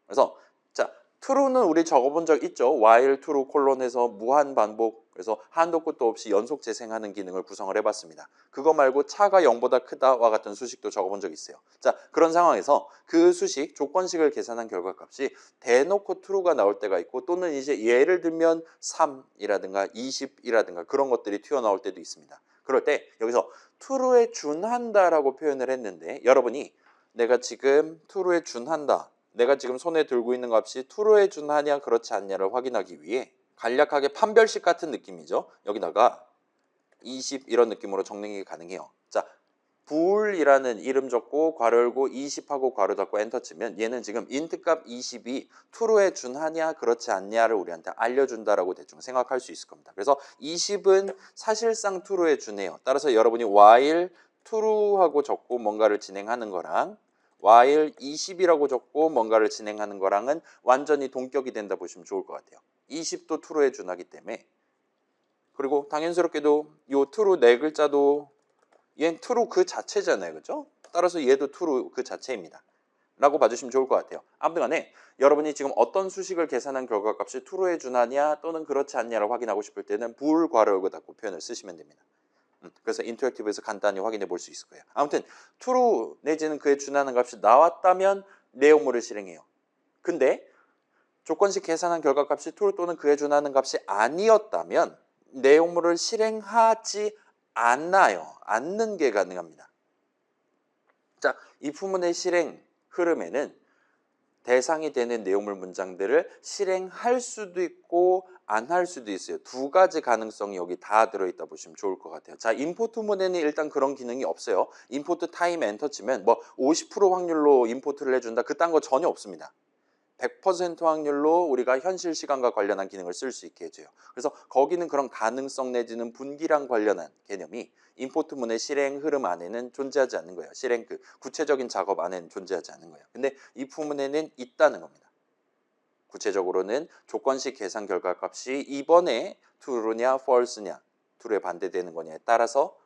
그래서 자, true는 우리 적어본 적 있죠. while true 콜론해서 무한 반복 그래서 한도 끝도 없이 연속 재생하는 기능을 구성을 해봤습니다. 그거 말고 차가 0보다 크다와 같은 수식도 적어본 적 있어요. 자, 그런 상황에서 그 수식 조건식을 계산한 결과값이 대놓고 true가 나올 때가 있고 또는 이제 예를 들면 3이라든가 20이라든가 그런 것들이 튀어나올 때도 있습니다. 그럴 때 여기서 true에 준한다라고 표현을 했는데 여러분이 내가 지금 true에 준한다 내가 지금 손에 들고 있는 값이 true에 준하냐 그렇지 않냐를 확인하기 위해 간략하게 판별식 같은 느낌이죠. 여기다가 20 이런 느낌으로 적는 게 가능해요. 자, bool이라는 이름 적고 괄호 열고 20하고 괄호 닫고 엔터 치면 얘는 지금 int 값 20이 true에 준하냐 그렇지 않냐를 우리한테 알려준다라고 대충 생각할 수 있을 겁니다. 그래서 20은 사실상 true에 준해요. 따라서 여러분이 while true하고 적고 뭔가를 진행하는 거랑 while 20이라고 적고 뭔가를 진행하는 거랑은 완전히 동격이 된다 보시면 좋을 것 같아요. 20도 true에 준하기 때문에 그리고 당연스럽게도 요 true 네 글자도 얘는 true 그 자체잖아요. 그죠? 따라서 얘도 true 그 자체입니다. 라고 봐주시면 좋을 것 같아요. 아무튼 간에 여러분이 지금 어떤 수식을 계산한 결과값이 true에 준하냐 또는 그렇지 않냐를 확인하고 싶을 때는 bool 괄호 열고 닫고 표현을 쓰시면 됩니다. 그래서 인터랙티브에서 간단히 확인해 볼 수 있을 거예요. 아무튼 true 내지는 그에 준하는 값이 나왔다면 내용물을 실행해요. 근데 조건식 계산한 결과값이 true 또는 그에 준하는 값이 아니었다면 내용물을 실행하지 않는 게 가능합니다. 자, 이 부분의 실행 흐름에는 대상이 되는 내용물 문장들을 실행할 수도 있고 안 할 수도 있어요. 두 가지 가능성이 여기 다 들어있다 보시면 좋을 것 같아요. 자, 임포트문에는 일단 그런 기능이 없어요. 임포트 타임 엔터 치면 뭐 50% 확률로 임포트를 해준다. 그딴 거 전혀 없습니다. 100% 확률로 우리가 현실 시간과 관련한 기능을 쓸 수 있게 해줘요. 그래서 거기는 그런 가능성 내지는 분기랑 관련한 개념이 임포트문의 실행 흐름 안에는 존재하지 않는 거예요. 실행 그 구체적인 작업 안에는 존재하지 않는 거예요. 근데 이 부분에는 있다는 겁니다. 구체적으로는 조건식 계산 결과값이 이번에 true냐 false냐 true에 반대되는 거냐에 따라서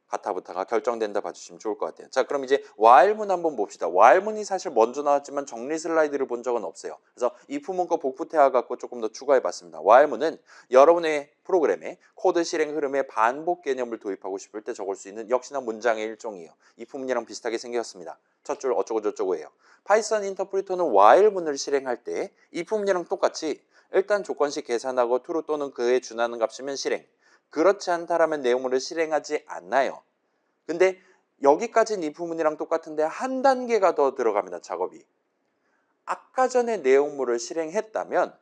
가타부타가 결정된다 봐주시면 좋을 것 같아요. 자, 그럼 이제 while문 한번 봅시다. while문이 사실 먼저 나왔지만 정리 슬라이드를 본 적은 없어요. 그래서 if문과 복붙해 갖고 조금 더 추가해 봤습니다. while문은 여러분의 프로그램에 코드 실행 흐름에 반복 개념을 도입하고 싶을 때 적을 수 있는 역시나 문장의 일종이에요. if문이랑 비슷하게 생겼습니다. 첫 줄 어쩌고 저쩌고예요. 파이썬 인터프리터는 while문을 실행할 때 if문이랑 똑같이 일단 조건식 계산하고 true 또는 그에 준하는 값이면 실행. 그렇지 않다라면 내용물을 실행하지 않나요. 근데 여기까지는 if문이랑 똑같은데 한 단계가 더 들어갑니다. 작업이. 아까 전에 내용물을 실행했다면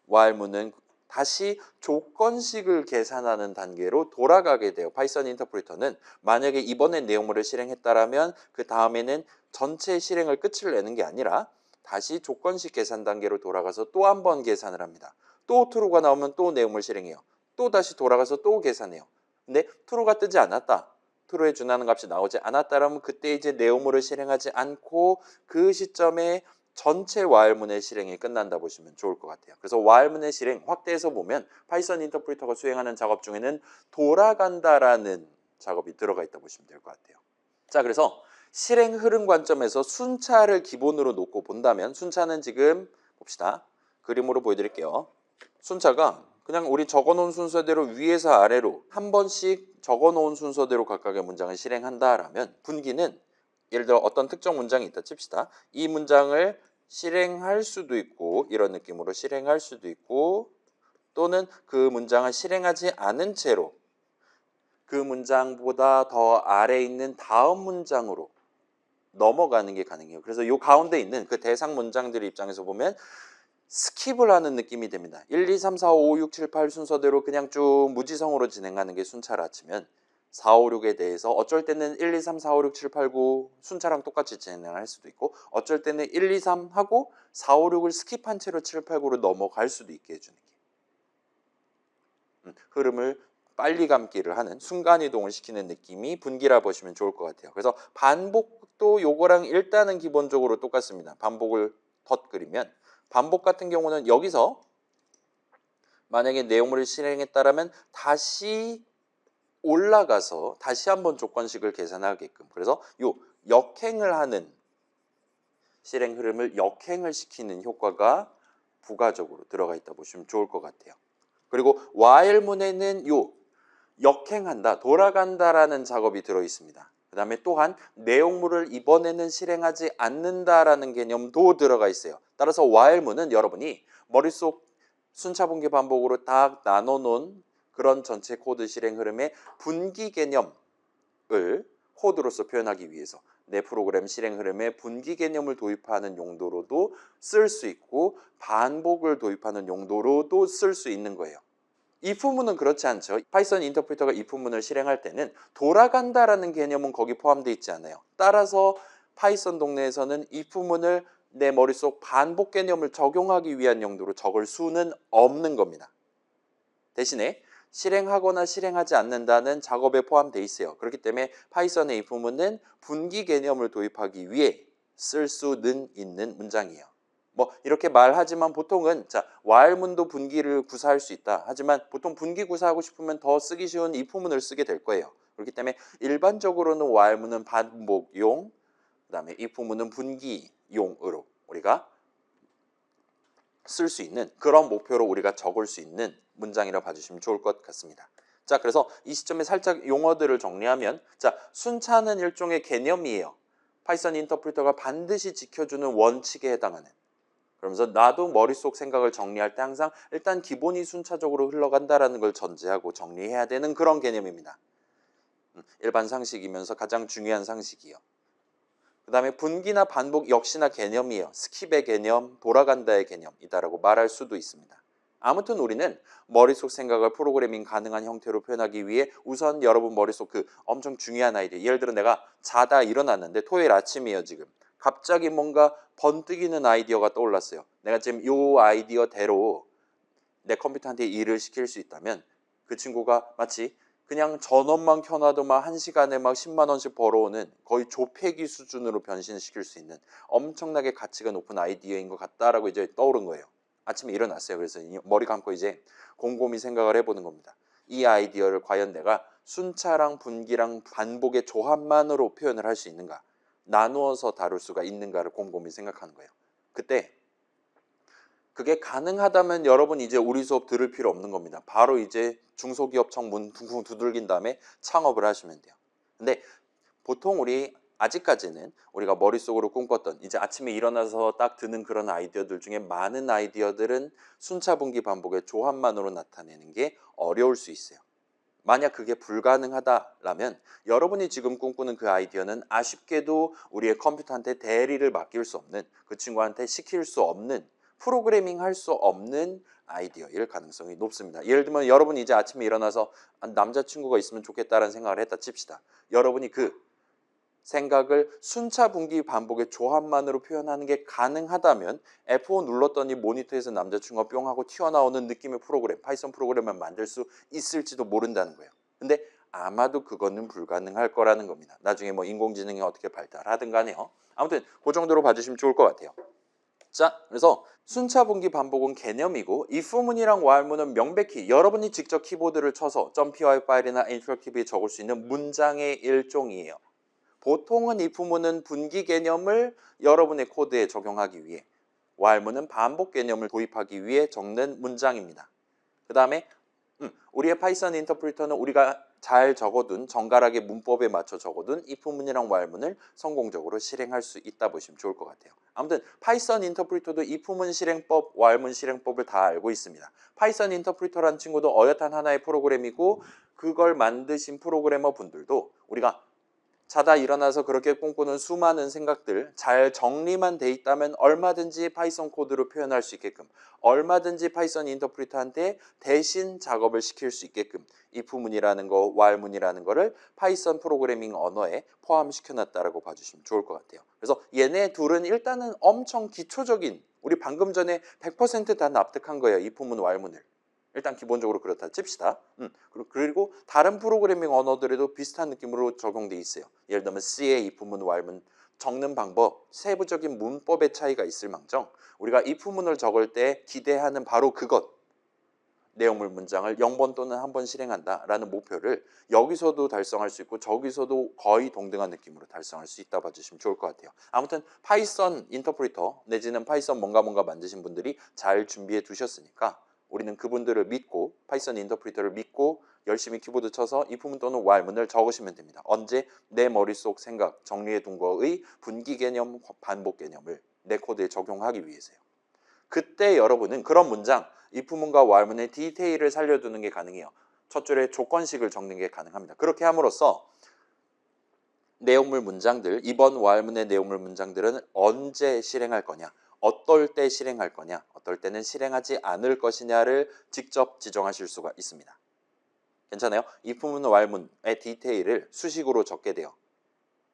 while문은 다시 조건식을 계산하는 단계로 돌아가게 돼요. 파이썬 인터프리터는 만약에 이번에 내용물을 실행했다라면 그 다음에는 전체 실행을 끝을 내는 게 아니라 다시 조건식 계산 단계로 돌아가서 또 한 번 계산을 합니다. 또 true가 나오면 또 내용물 실행해요. 또 다시 돌아가서 또 계산해요. 근데 true가 뜨지 않았다. true에 준하는 값이 나오지 않았다라면 그때 이제 내용물을 실행하지 않고 그 시점에 전체 while문의 실행이 끝난다 보시면 좋을 것 같아요. 그래서 while문의 실행 확대해서 보면 파이썬 인터프리터가 수행하는 작업 중에는 돌아간다라는 작업이 들어가 있다 보시면 될 것 같아요. 자, 그래서 실행 흐름 관점에서 순차를 기본으로 놓고 본다면 순차는 지금 봅시다. 그림으로 보여드릴게요. 순차가 그냥 우리 적어놓은 순서대로 위에서 아래로 한 번씩 적어놓은 순서대로 각각의 문장을 실행한다라면 분기는 예를 들어 어떤 특정 문장이 있다 칩시다. 이 문장을 실행할 수도 있고 이런 느낌으로 실행할 수도 있고 또는 그 문장을 실행하지 않은 채로 그 문장보다 더 아래에 있는 다음 문장으로 넘어가는 게 가능해요. 그래서 이 가운데 있는 그 대상 문장들의 입장에서 보면 스킵을 하는 느낌이 됩니다. 1, 2, 3, 4, 5, 6, 7, 8 순서대로 그냥 쭉 무지성으로 진행하는 게 순차라 치면 4, 5, 6에 대해서 어쩔 때는 1, 2, 3, 4, 5, 6, 7, 8, 9 순차랑 똑같이 진행할 수도 있고 어쩔 때는 1, 2, 3 하고 4, 5, 6을 스킵한 채로 7, 8, 9로 넘어갈 수도 있게 해주는 게 흐름을 빨리 감기를 하는 순간이동을 시키는 느낌이 분기라 보시면 좋을 것 같아요. 그래서 반복도 요거랑 일단은 기본적으로 똑같습니다. 반복을 덧 그리면 반복 같은 경우는 여기서 만약에 내용물을 실행했다라면 다시 올라가서 다시 한번 조건식을 계산하게끔 그래서 요 역행을 하는 실행 흐름을 역행을 시키는 효과가 부가적으로 들어가 있다 보시면 좋을 것 같아요. 그리고 while문에는 요 역행한다, 돌아간다라는 작업이 들어 있습니다. 그 다음에 또한 내용물을 이번에는 실행하지 않는다라는 개념도 들어가 있어요. 따라서 while문은 여러분이 머릿속 순차 분기 반복으로 딱 나눠놓은 그런 전체 코드 실행 흐름의 분기 개념을 코드로서 표현하기 위해서 내 프로그램 실행 흐름에 분기 개념을 도입하는 용도로도 쓸 수 있고 반복을 도입하는 용도로도 쓸 수 있는 거예요. if문은 그렇지 않죠. 파이썬 인터프리터가 if문을 실행할 때는 돌아간다라는 개념은 거기 포함되어 있지 않아요. 따라서 파이썬 동네에서는 if문을 내 머릿속 반복 개념을 적용하기 위한 용도로 적을 수는 없는 겁니다. 대신에 실행하거나 실행하지 않는다는 작업에 포함되어 있어요. 그렇기 때문에 파이썬의 if문은 분기 개념을 도입하기 위해 쓸 수는 있는 문장이에요. 뭐 이렇게 말하지만 보통은 자 while문도 분기를 구사할 수 있다. 하지만 보통 분기 구사하고 싶으면 더 쓰기 쉬운 if문을 쓰게 될 거예요. 그렇기 때문에 일반적으로는 while문은 반복용, 그다음에 if문은 분기용으로 우리가 쓸 수 있는 그런 목표로 우리가 적을 수 있는 문장이라 봐주시면 좋을 것 같습니다. 자, 그래서 이 시점에 살짝 용어들을 정리하면 자 순차는 일종의 개념이에요. 파이썬 인터프리터가 반드시 지켜주는 원칙에 해당하는 그러면서 나도 머릿속 생각을 정리할 때 항상 일단 기본이 순차적으로 흘러간다라는 걸 전제하고 정리해야 되는 그런 개념입니다. 일반 상식이면서 가장 중요한 상식이요. 그 다음에 분기나 반복 역시나 개념이에요. 스킵의 개념, 돌아간다의 개념이다라고 말할 수도 있습니다. 아무튼 우리는 머릿속 생각을 프로그래밍 가능한 형태로 표현하기 위해 우선 여러분 머릿속 그 엄청 중요한 아이디어 예를 들어 내가 자다 일어났는데 토요일 아침이에요 지금. 갑자기 뭔가 번뜩이는 아이디어가 떠올랐어요. 내가 지금 이 아이디어대로 내 컴퓨터한테 일을 시킬 수 있다면 그 친구가 마치 그냥 전원만 켜놔도 막 1시간에 막 10만 원씩 벌어오는 거의 조폐기 수준으로 변신시킬 수 있는 엄청나게 가치가 높은 아이디어인 것 같다라고 이제 떠오른 거예요. 아침에 일어났어요. 그래서 머리 감고 이제 곰곰이 생각을 해보는 겁니다. 이 아이디어를 과연 내가 순차랑 분기랑 반복의 조합만으로 표현을 할 수 있는가, 나누어서 다룰 수가 있는가를 곰곰이 생각하는 거예요. 그때 그게 가능하다면 여러분 이제 우리 수업 들을 필요 없는 겁니다. 바로 이제 중소기업청 문 둥둥 두들긴 다음에 창업을 하시면 돼요. 근데 보통 우리 아직까지는 우리가 머릿속으로 꿈꿨던 이제 아침에 일어나서 딱 드는 그런 아이디어들 중에 많은 아이디어들은 순차분기 반복의 조합만으로 나타내는 게 어려울 수 있어요. 만약 그게 불가능하다라면 여러분이 지금 꿈꾸는 그 아이디어는 아쉽게도 우리의 컴퓨터한테 대리를 맡길 수 없는, 그 친구한테 시킬 수 없는, 프로그래밍 할 수 없는 아이디어일 가능성이 높습니다. 예를 들면 여러분이 이제 아침에 일어나서 남자친구가 있으면 좋겠다라는 생각을 했다 칩시다. 여러분이 그 생각을 순차 분기 반복의 조합만으로 표현하는 게 가능하다면 F5 눌렀더니 모니터에서 남자친구가 뿅 하고 튀어나오는 느낌의 프로그램, 파이썬 프로그램을 만들 수 있을지도 모른다는 거예요. 근데 아마도 그거는 불가능할 거라는 겁니다. 나중에 뭐 인공지능이 어떻게 발달하든 간에요. 아무튼 그 정도로 봐주시면 좋을 것 같아요. 자, 그래서 순차 분기 반복은 개념이고 if문이랑 while문은 명백히 여러분이 직접 키보드를 쳐서 .py 파일이나 인터랙티브에 적을 수 있는 문장의 일종이에요. 보통은 if문은 분기 개념을 여러분의 코드에 적용하기 위해, while문은 반복 개념을 도입하기 위해 적는 문장입니다. 그 다음에 우리의 파이썬 인터프리터는 우리가 잘 적어둔, 정갈하게 문법에 맞춰 적어둔 if문이랑 while문을 성공적으로 실행할 수 있다 보시면 좋을 것 같아요. 아무튼 파이썬 인터프리터도 if문 실행법, while문 실행법을 다 알고 있습니다. 파이썬 인터프리터라는 친구도 어엿한 하나의 프로그램이고, 그걸 만드신 프로그래머 분들도 우리가 자다 일어나서 그렇게 꿈꾸는 수많은 생각들 잘 정리만 돼 있다면 얼마든지 파이썬 코드로 표현할 수 있게끔, 얼마든지 파이썬 인터프리터한테 대신 작업을 시킬 수 있게끔 if문이라는 거, while문이라는 거를 파이썬 프로그래밍 언어에 포함시켜 놨다라고 봐주시면 좋을 것 같아요. 그래서 얘네 둘은 일단은 엄청 기초적인, 우리 방금 전에 100%다 납득한 거예요. if문, while문을. 일단 기본적으로 그렇다 칩시다. 그리고 다른 프로그래밍 언어들에도 비슷한 느낌으로 적용돼 있어요. 예를 들면 C의 if문, while문 적는 방법, 세부적인 문법의 차이가 있을 망정 우리가 if문을 적을 때 기대하는 바로 그것, 내용물 문장을 0번 또는 1번 실행한다라는 목표를 여기서도 달성할 수 있고 저기서도 거의 동등한 느낌으로 달성할 수 있다 봐주시면 좋을 것 같아요. 아무튼 파이썬 인터프리터 내지는 파이썬 뭔가 만드신 분들이 잘 준비해 두셨으니까 우리는 그분들을 믿고, 파이썬 인터프리터를 믿고 열심히 키보드 쳐서 if문 또는 while문을 적으시면 됩니다. 언제? 내 머릿속 생각 정리해 둔 거의 분기 개념, 반복 개념을 내 코드에 적용하기 위해서요. 그때 여러분은 그런 문장, if문과 while문의 디테일을 살려두는 게 가능해요. 첫 줄에 조건식을 적는 게 가능합니다. 그렇게 함으로써 내용물 문장들, 이번 while문의 내용물 문장들은 언제 실행할 거냐, 어떨 때 실행할 거냐, 어떨 때는 실행하지 않을 것이냐를 직접 지정하실 수가 있습니다. 괜찮아요? if문, while문의 디테일을 수식으로 적게 돼요.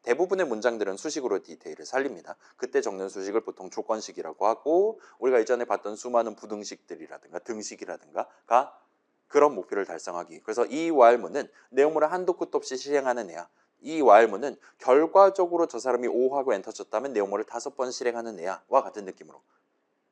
대부분의 문장들은 수식으로 디테일을 살립니다. 그때 적는 수식을 보통 조건식이라고 하고, 우리가 이전에 봤던 수많은 부등식들이라든가 등식이라든가가 그런 목표를 달성하기 위해, 그래서 이 while문은 내용물을 한도 끝도 없이 실행하는 애야. 이 while문은 결과적으로 저 사람이 O 하고 엔터 쳤다면 내용물을 5번 실행하는 애야와 같은 느낌으로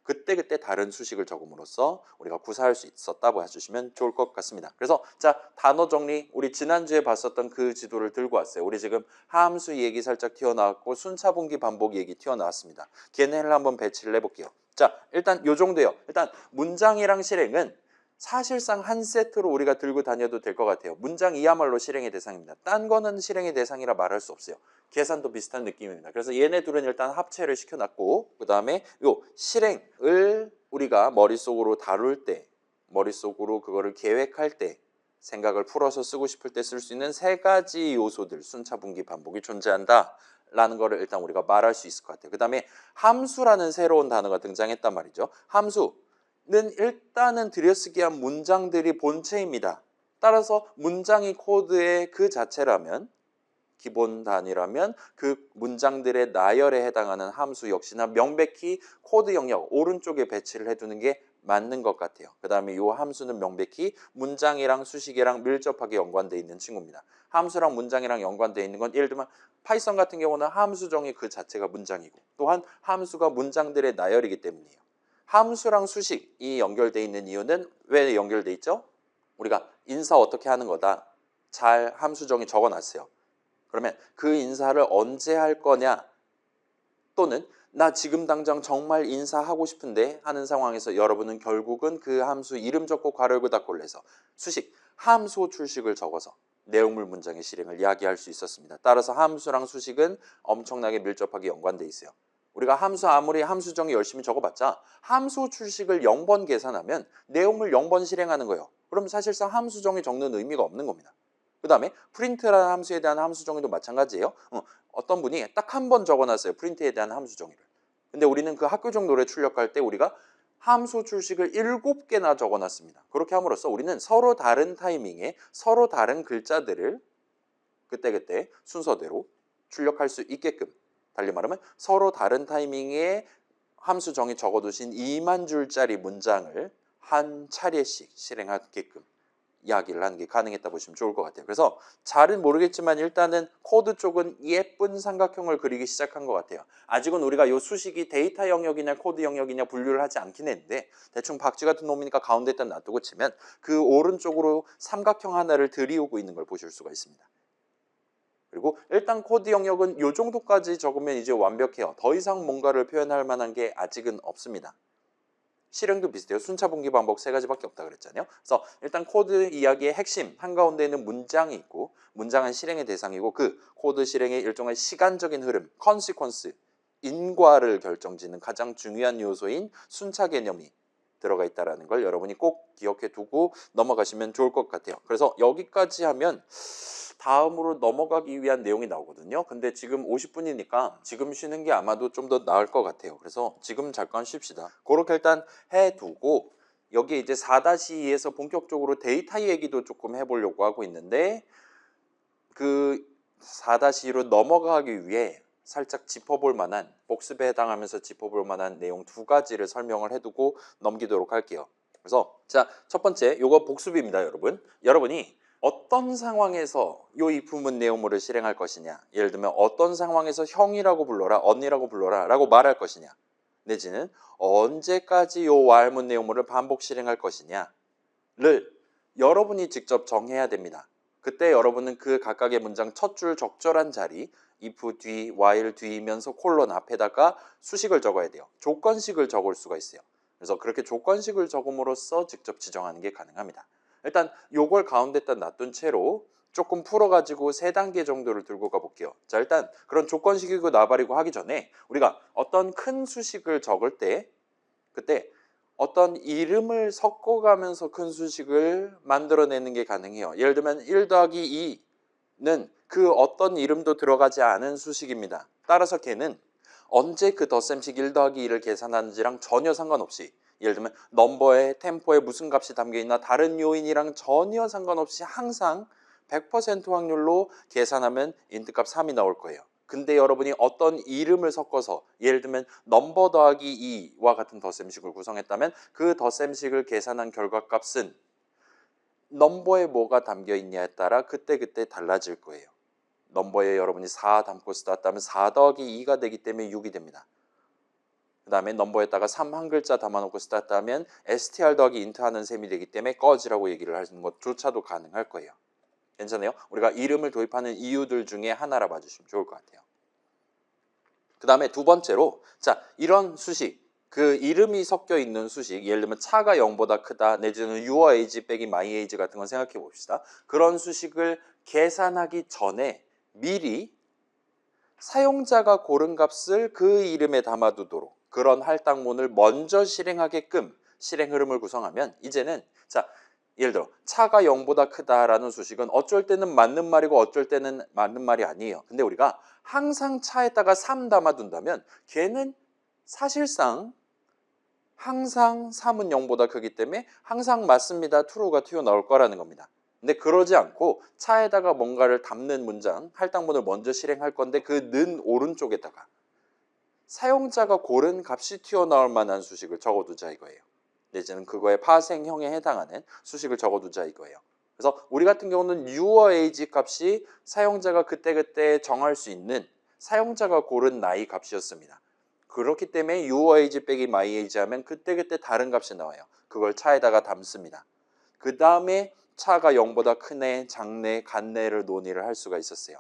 그때그때 다른 수식을 적음으로써 우리가 구사할 수 있었다고 해주시면 좋을 것 같습니다. 그래서 자, 단어 정리, 우리 지난주에 봤었던 그 지도를 들고 왔어요. 우리 지금 함수 얘기 살짝 튀어나왔고 순차분기 반복 얘기 튀어나왔습니다. 걔네를 한번 배치를 해볼게요. 자, 일단 요 정도예요. 일단 문장이랑 실행은 사실상 한 세트로 우리가 들고 다녀도 될 것 같아요. 문장이야말로 실행의 대상입니다. 딴 거는 실행의 대상이라 말할 수 없어요. 계산도 비슷한 느낌입니다. 그래서 얘네 둘은 일단 합체를 시켜놨고, 그 다음에 요 실행을 우리가 머릿속으로 다룰 때, 머릿속으로 그거를 계획할 때, 생각을 풀어서 쓰고 싶을 때 쓸 수 있는 3가지 요소들, 순차, 분기, 반복이 존재한다 라는 거를 일단 우리가 말할 수 있을 것 같아요. 그 다음에 함수라는 새로운 단어가 등장했단 말이죠. 함수는 일단은 들여쓰기한 문장들이 본체입니다. 따라서 문장이 코드의 그 자체라면, 기본 단위라면 그 문장들의 나열에 해당하는 함수 역시나 명백히 코드 영역 오른쪽에 배치를 해두는 게 맞는 것 같아요. 그 다음에 이 함수는 명백히 문장이랑 수식이랑 밀접하게 연관되어 있는 친구입니다. 함수랑 문장이랑 연관되어 있는 건 예를 들면 파이썬 같은 경우는 함수 정의 그 자체가 문장이고, 또한 함수가 문장들의 나열이기 때문이에요. 함수랑 수식이 연결되어 있는 이유는 왜 연결되어 있죠? 우리가 인사 어떻게 하는 거다, 잘 함수정의 적어놨어요. 그러면 그 인사를 언제 할 거냐, 또는 나 지금 당장 정말 인사하고 싶은데 하는 상황에서 여러분은 결국은 그 함수 이름 적고 괄호 닫고를 해서 수식, 함수 출식을 적어서 내용물 문장의 실행을 이야기할 수 있었습니다. 따라서 함수랑 수식은 엄청나게 밀접하게 연관돼 있어요. 우리가 함수 아무리 함수정의 열심히 적어봤자 함수 출식을 0번 계산하면 내용물 0번 실행하는 거예요. 그럼 사실상 함수정의 적는 의미가 없는 겁니다. 그 다음에 프린트라는 함수에 대한 함수정의도 마찬가지예요. 어떤 분이 딱 한 번 적어놨어요. 프린트에 대한 함수정의를. 근데 우리는 그 학교종 노래 출력할 때 우리가 함수 출식을 7개나 적어놨습니다. 그렇게 함으로써 우리는 서로 다른 타이밍에 서로 다른 글자들을 그때그때 순서대로 출력할 수 있게끔, 달리 말하면 서로 다른 타이밍에 함수 정의 적어두신 2만 줄짜리 문장을 한 차례씩 실행하게끔 이야기를 하는 게 가능했다 보시면 좋을 것 같아요. 그래서 잘은 모르겠지만 일단은 코드 쪽은 예쁜 삼각형을 그리기 시작한 것 같아요. 아직은 우리가 이 수식이 데이터 영역이냐 코드 영역이냐 분류를 하지 않긴 했는데 대충 박쥐 같은 놈이니까 가운데에다 놔두고 치면 그 오른쪽으로 삼각형 하나를 들이우고 있는 걸 보실 수가 있습니다. 그리고 일단 코드 영역은 이 정도까지 적으면 이제 완벽해요. 더 이상 뭔가를 표현할 만한 게 아직은 없습니다. 실행도 비슷해요. 순차 분기 반복 3가지밖에 없다 그랬잖아요. 그래서 일단 코드 이야기의 핵심 한가운데에는 문장이 있고, 문장은 실행의 대상이고 그 코드 실행의 일종의 시간적인 흐름, 컨시퀀스, 인과를 결정짓는 가장 중요한 요소인 순차 개념이 들어가 있다는 걸 여러분이 꼭 기억해 두고 넘어가시면 좋을 것 같아요. 그래서 여기까지 하면 다음으로 넘어가기 위한 내용이 나오거든요. 근데 지금 50분이니까 지금 쉬는 게 아마도 좀 더 나을 것 같아요. 그래서 지금 잠깐 쉽시다. 그렇게 일단 해두고 여기 이제 4-2에서 본격적으로 데이터 얘기도 조금 해보려고 하고 있는데 그 4-2로 넘어가기 위해 살짝 짚어볼 만한, 복습에 해당하면서 짚어볼 만한 내용 2가지를 설명을 해두고 넘기도록 할게요. 그래서 자, 첫 번째 요거 복습입니다. 여러분이 어떤 상황에서 요 if문 내용물을 실행할 것이냐, 예를 들면 어떤 상황에서 형이라고 불러라, 언니라고 불러라 라고 말할 것이냐, 내지는 언제까지 요 while문 내용물을 반복 실행할 것이냐를 여러분이 직접 정해야 됩니다. 그때 여러분은 그 각각의 문장 첫 줄 적절한 자리, if 뒤, while 뒤이면서 콜론 앞에다가 수식을 적어야 돼요. 조건식을 적을 수가 있어요. 그래서 그렇게 조건식을 적음으로써 직접 지정하는 게 가능합니다. 일단 요걸 가운데다 놔둔 채로 조금 풀어가지고 3단계 정도를 들고 가볼게요. 자, 일단 그런 조건식이고 나발이고 하기 전에 우리가 어떤 큰 수식을 적을 때 그때 어떤 이름을 섞어가면서 큰 수식을 만들어내는 게 가능해요. 예를 들면 1-2는 그 어떤 이름도 들어가지 않은 수식입니다. 따라서 걔는 언제 그 덧셈식 1-2를 계산하는지랑 전혀 상관없이, 예를 들면 넘버에 템포에 무슨 값이 담겨있나 다른 요인이랑 전혀 상관없이 항상 100% 확률로 계산하면 인트값 3이 나올 거예요. 근데 여러분이 어떤 이름을 섞어서 예를 들면 넘버 더하기 2와 같은 덧셈식을 구성했다면 그 덧셈식을 계산한 결과값은 넘버에 뭐가 담겨있냐에 따라 그때그때 달라질 거예요. 넘버에 여러분이 4 담고 쓰다면 4 더하기 2가 되기 때문에 6이 됩니다. 그 다음에 넘버에다가 3 한 글자 담아놓고 쓰다면 str 더하기 int 하는 셈이 되기 때문에 꺼지라고 얘기를 하시는 것조차도 가능할 거예요. 괜찮아요? 우리가 이름을 도입하는 이유들 중에 하나라 봐주시면 좋을 것 같아요. 그 다음에 두 번째로, 자, 이런 수식, 그 이름이 섞여 있는 수식, 예를 들면 차가 0보다 크다 내지는 your age 빼기 my age 같은 건 생각해 봅시다. 그런 수식을 계산하기 전에 미리 사용자가 고른 값을 그 이름에 담아두도록 그런 할당문을 먼저 실행하게끔 실행 흐름을 구성하면 이제는, 자, 예를 들어 차가 0보다 크다라는 수식은 어쩔 때는 맞는 말이고 어쩔 때는 맞는 말이 아니에요. 근데 우리가 항상 차에다가 3 담아둔다면 걔는 사실상 항상 3은 0보다 크기 때문에 항상 맞습니다, true가 튀어나올 거라는 겁니다. 근데 그러지 않고 차에다가 뭔가를 담는 문장, 할당문을 먼저 실행할 건데 그 는 오른쪽에다가 사용자가 고른 값이 튀어나올 만한 수식을 적어두자 이거예요. 내지는 그거의 파생형에 해당하는 수식을 적어두자 이거예요. 그래서 우리 같은 경우는 your age 값이 사용자가 그때그때 정할 수 있는 사용자가 고른 나이 값이었습니다. 그렇기 때문에 your age 빼기 my age 하면 그때그때 다른 값이 나와요. 그걸 차에다가 담습니다. 그 다음에 차가 0보다 크네, 작네, 같네를 논의를 할 수가 있었어요.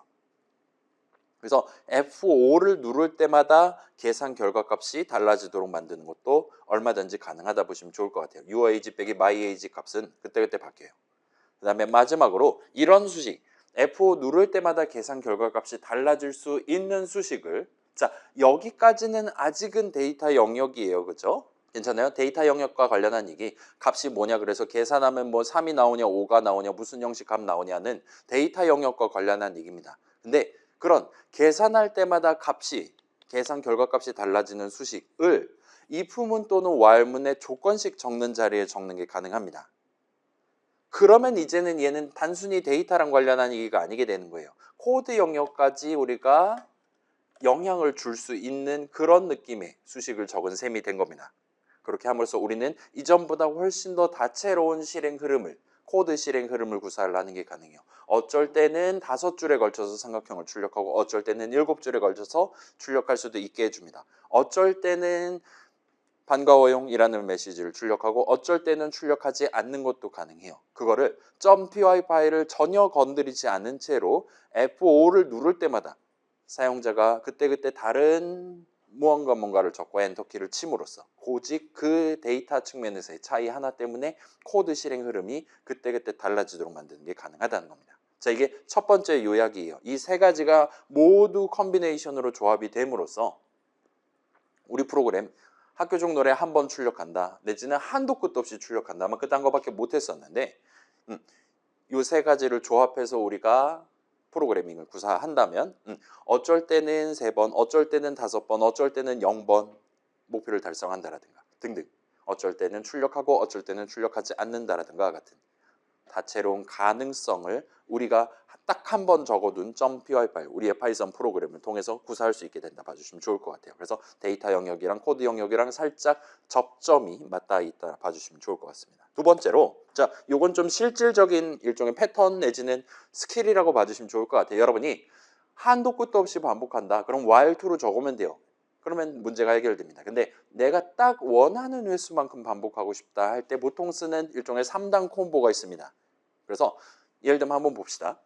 그래서 F5를 누를 때마다 계산 결과값이 달라지도록 만드는 것도 얼마든지 가능하다 보시면 좋을 것 같아요. your age 빼기 my age 값은 그때그때 바뀌어요. 그 다음에 마지막으로 이런 수식, F5 누를 때마다 계산 결과값이 달라질 수 있는 수식을, 자, 여기까지는 아직은 데이터 영역이에요. 그죠? 괜찮아요? 데이터 영역과 관련한 얘기, 값이 뭐냐, 그래서 계산하면 뭐 3이 나오냐 5가 나오냐 무슨 형식 값 나오냐는 데이터 영역과 관련한 얘기입니다. 근데 그런 계산할 때마다 값이, 계산 결과값이 달라지는 수식을 if문 또는 while문의 조건식 적는 자리에 적는 게 가능합니다. 그러면 이제는 얘는 단순히 데이터랑 관련한 얘기가 아니게 되는 거예요. 코드 영역까지 우리가 영향을 줄 수 있는 그런 느낌의 수식을 적은 셈이 된 겁니다. 그렇게 함으로써 우리는 이전보다 훨씬 더 다채로운 실행 흐름을, 코드 실행 흐름을 구사를 하는 게 가능해요. 어쩔 때는 5줄에 걸쳐서 삼각형을 출력하고 어쩔 때는 7줄에 걸쳐서 출력할 수도 있게 해줍니다. 어쩔 때는 반가워용이라는 메시지를 출력하고 어쩔 때는 출력하지 않는 것도 가능해요. 그거를 .py 파일을 전혀 건드리지 않은 채로 F5를 누를 때마다 사용자가 그때그때 다른 뭔가를 적고 엔터키를 침으로써 오직 그 데이터 측면에서의 차이 하나 때문에 코드 실행 흐름이 그때그때 달라지도록 만드는 게 가능하다는 겁니다. 자, 이게 첫 번째 요약이에요. 이 세 가지가 모두 컨비네이션으로 조합이 됨으로써 우리 프로그램 학교 중 노래 한 번 출력한다, 내지는 한도 끝도 없이 출력한다, 아마 그딴 거밖에 못했었는데 이 세 가지를 조합해서 우리가 프로그래밍을 구사한다면 어쩔 때는 3번, 어쩔 때는 5번, 어쩔 때는 0번 목표를 달성한다라든가 등등, 어쩔 때는 출력하고 어쩔 때는 출력하지 않는다라든가 같은 다채로운 가능성을 우리가 딱 한 번 적어둔 .py 파일, 우리의 파이썬 프로그램을 통해서 구사할 수 있게 된다 봐주시면 좋을 것 같아요. 그래서 데이터 영역이랑 코드 영역이랑 살짝 접점이 맞닿아 있다 봐주시면 좋을 것 같습니다. 두 번째로, 자, 요건 좀 실질적인 일종의 패턴 내지는 스킬이라고 봐주시면 좋을 것 같아요. 여러분이 한도 끝도 없이 반복한다, 그럼 while2로 적으면 돼요. 그러면 문제가 해결됩니다. 근데 내가 딱 원하는 횟수만큼 반복하고 싶다 할 때 보통 쓰는 일종의 3단 콤보가 있습니다. 그래서 예를 들면 한번 봅시다.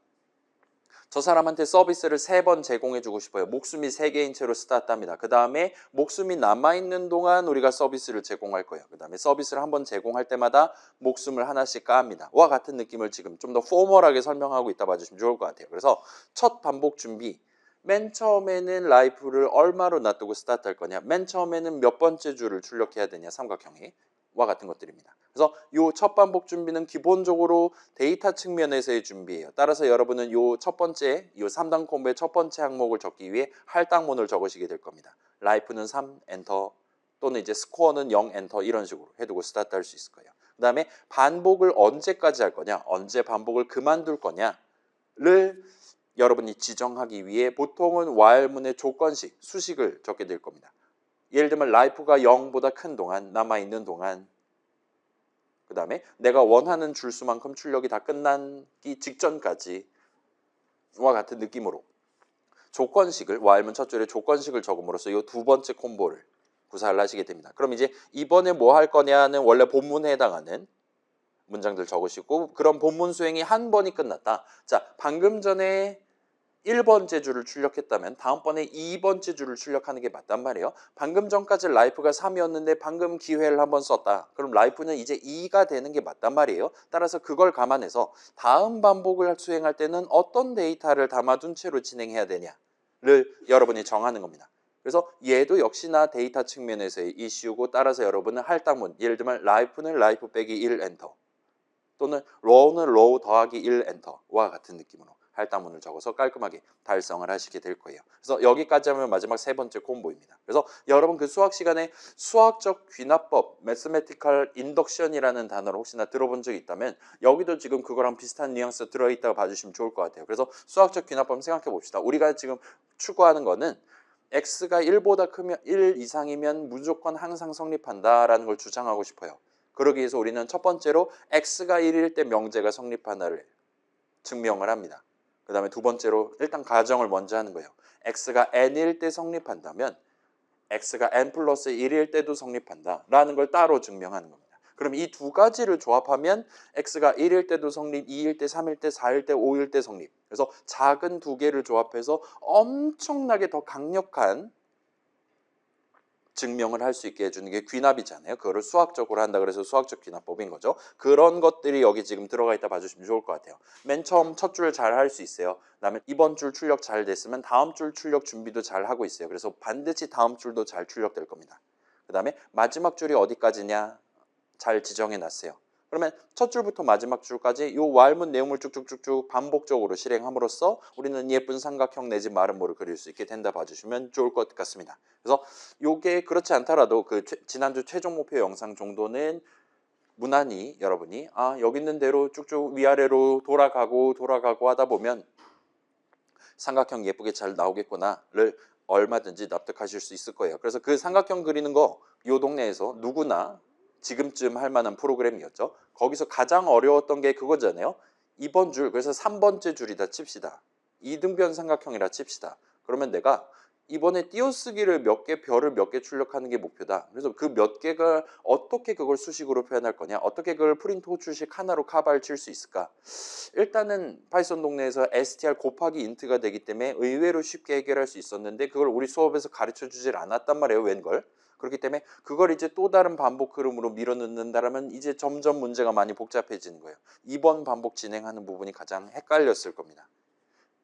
저 사람한테 서비스를 3번 제공해주고 싶어요. 목숨이 3개인 채로 스타트합니다. 그 다음에 목숨이 남아있는 동안 우리가 서비스를 제공할 거예요. 그 다음에 서비스를 한번 제공할 때마다 목숨을 하나씩 까합니다. 와 같은 느낌을 지금 좀 더 포멀하게 설명하고 있다 봐주시면 좋을 것 같아요. 그래서 첫 반복 준비, 맨 처음에는 라이프를 얼마로 놔두고 스타트할 거냐, 맨 처음에는 몇 번째 줄을 출력해야 되냐, 삼각형이 와 같은 것들입니다. 그래서 요 첫 반복 준비는 기본적으로 데이터 측면에서의 준비예요. 따라서 여러분은 요 첫 번째, 요 3단 콤보의 첫 번째 항목을 적기 위해 할당문을 적으시게 될 겁니다. 라이프는 3 엔터 또는 이제 스코어는 0 엔터 이런 식으로 해두고 스타트할 수 있을 거예요. 그 다음에 반복을 언제까지 할 거냐, 언제 반복을 그만둘 거냐를 여러분이 지정하기 위해 보통은 while문의 조건식, 수식을 적게 될 겁니다. 예를 들면 life가 0보다 큰 동안, 남아있는 동안, 그 다음에 내가 원하는 줄수만큼 출력이 다 끝나기 직전까지 와 같은 느낌으로 조건식을, while문 첫 줄에 조건식을 적음으로써 이 두 번째 콤보를 구사를 하시게 됩니다. 그럼 이제 이번에 뭐 할 거냐는 원래 본문에 해당하는 문장들 적으시고, 그런 본문 수행이 한 번이 끝났다. 자, 방금 전에 1번째 줄을 출력했다면 다음번에 2번째 줄을 출력하는 게 맞단 말이에요. 방금 전까지 라이프가 3이었는데 방금 기회를 한번 썼다. 그럼 라이프는 이제 2가 되는 게 맞단 말이에요. 따라서 그걸 감안해서 다음 반복을 수행할 때는 어떤 데이터를 담아둔 채로 진행해야 되냐를 여러분이 정하는 겁니다. 그래서 얘도 역시나 데이터 측면에서의 이슈고, 따라서 여러분은 할당문, 예를 들면 라이프는 라이프 빼기 1 엔터 또는 row는 row 더하기 1 엔터와 같은 느낌으로 할당문을 적어서 깔끔하게 달성을 하시게 될 거예요. 그래서 여기까지 하면 마지막 세 번째 콤보입니다. 그래서 여러분 그 수학 시간에 수학적 귀납법, mathematical induction이라는 단어를 혹시나 들어본 적이 있다면 여기도 지금 그거랑 비슷한 뉘앙스 들어있다고 봐주시면 좋을 것 같아요. 그래서 수학적 귀납법 생각해 봅시다. 우리가 지금 추구하는 거는 x가 1보다 크면 1 이상이면 무조건 항상 성립한다라는 걸 주장하고 싶어요. 그러기 위해서 우리는 첫 번째로 x가 1일 때 명제가 성립하나를 증명을 합니다. 그 다음에 두 번째로 일단 가정을 먼저 하는 거예요. x가 n일 때 성립한다면 x가 n 플러스 1일 때도 성립한다 라는 걸 따로 증명하는 겁니다. 그럼 이 두 가지를 조합하면 x가 1일 때도 성립, 2일 때, 3일 때, 4일 때, 5일 때 성립. 그래서 작은 두 개를 조합해서 엄청나게 더 강력한 증명을 할 수 있게 해주는 게 귀납이잖아요. 그거를 수학적으로 한다 그래서 수학적 귀납법인 거죠. 그런 것들이 여기 지금 들어가 있다 봐주시면 좋을 것 같아요. 맨 처음 첫 줄 잘 할 수 있어요. 그다음에 이번 줄 출력 잘 됐으면 다음 줄 출력 준비도 잘 하고 있어요. 그래서 반드시 다음 줄도 잘 출력될 겁니다. 그다음에 마지막 줄이 어디까지냐 잘 지정해 놨어요. 그러면 첫 줄부터 마지막 줄까지 이 왈문 내용을 쭉쭉쭉쭉 반복적으로 실행함으로써 우리는 예쁜 삼각형 내지 마름모를 그릴 수 있게 된다 봐주시면 좋을 것 같습니다. 그래서 이게 그렇지 않더라도 그 지난주 최종 목표 영상 정도는 무난히 여러분이 여기 있는 대로 쭉쭉 위아래로 돌아가고 하다 보면 삼각형 예쁘게 잘 나오겠구나를 얼마든지 납득하실 수 있을 거예요. 그래서 그 삼각형 그리는 거 이 동네에서 누구나 지금쯤 할 만한 프로그램이었죠. 거기서 가장 어려웠던 게 그거잖아요. 2번 줄, 그래서 3번째 줄이다 칩시다. 이등변 삼각형이라 칩시다. 그러면 내가 이번에 띄어쓰기를 몇 개, 별을 몇 개 출력하는 게 목표다. 그래서 그 몇 개가 어떻게 그걸 수식으로 표현할 거냐, 어떻게 그걸 프린트 호출식 하나로 카바를 칠 수 있을까. 일단은 파이썬 동네에서 str 곱하기 인트가 되기 때문에 의외로 쉽게 해결할 수 있었는데 그걸 우리 수업에서 가르쳐 주질 않았단 말이에요. 웬걸. 그렇기 때문에 그걸 이제 또 다른 반복 흐름으로 밀어넣는다면 이제 점점 문제가 많이 복잡해지는 거예요. 이번 반복 진행하는 부분이 가장 헷갈렸을 겁니다.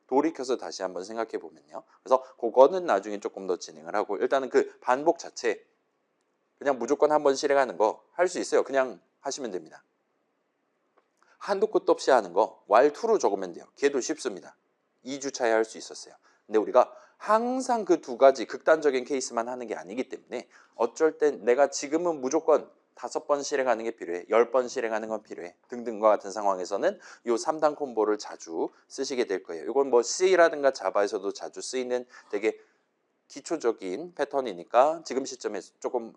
돌이켜서 다시 한번 생각해 보면요. 그래서 그거는 나중에 조금 더 진행을 하고 일단은 그 반복 자체 그냥 무조건 한번 실행하는 거 할 수 있어요. 그냥 하시면 됩니다. 한도 끝도 없이 하는 거 while2로 적으면 돼요. 걔도 쉽습니다. 2주 차에 할 수 있었어요. 근데 우리가 항상 그 두 가지 극단적인 케이스만 하는 게 아니기 때문에 어쩔 땐 내가 지금은 무조건 5번 실행하는 게 필요해. 10번 실행하는 건 필요해. 등등과 같은 상황에서는 이 3단 콤보를 자주 쓰시게 될 거예요. 이건 뭐 C라든가 자바에서도 자주 쓰이는 되게 기초적인 패턴이니까 지금 시점에서 조금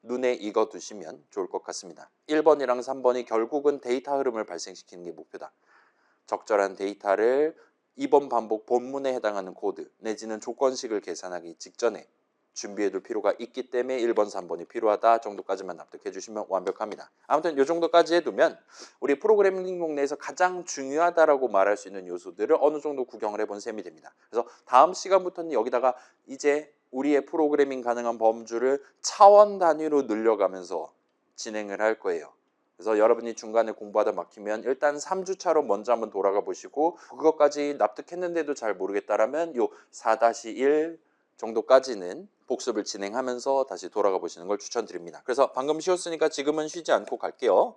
눈에 익어 두시면 좋을 것 같습니다. 1번이랑 3번이 결국은 데이터 흐름을 발생시키는 게 목표다. 적절한 데이터를 2번 반복 본문에 해당하는 코드 내지는 조건식을 계산하기 직전에 준비해둘 필요가 있기 때문에 1번, 3번이 필요하다 정도까지만 납득해 주시면 완벽합니다. 아무튼 이 정도까지 해두면 우리 프로그래밍 동네에서 가장 중요하다라고 말할 수 있는 요소들을 어느 정도 구경을 해본 셈이 됩니다. 그래서 다음 시간부터는 여기다가 이제 우리의 프로그래밍 가능한 범주를 차원 단위로 늘려가면서 진행을 할 거예요. 그래서 여러분이 중간에 공부하다 막히면 일단 3주차로 먼저 한번 돌아가 보시고 그것까지 납득했는데도 잘 모르겠다라면 요 4-1 정도까지는 복습을 진행하면서 다시 돌아가 보시는 걸 추천드립니다. 그래서 방금 쉬었으니까 지금은 쉬지 않고 갈게요.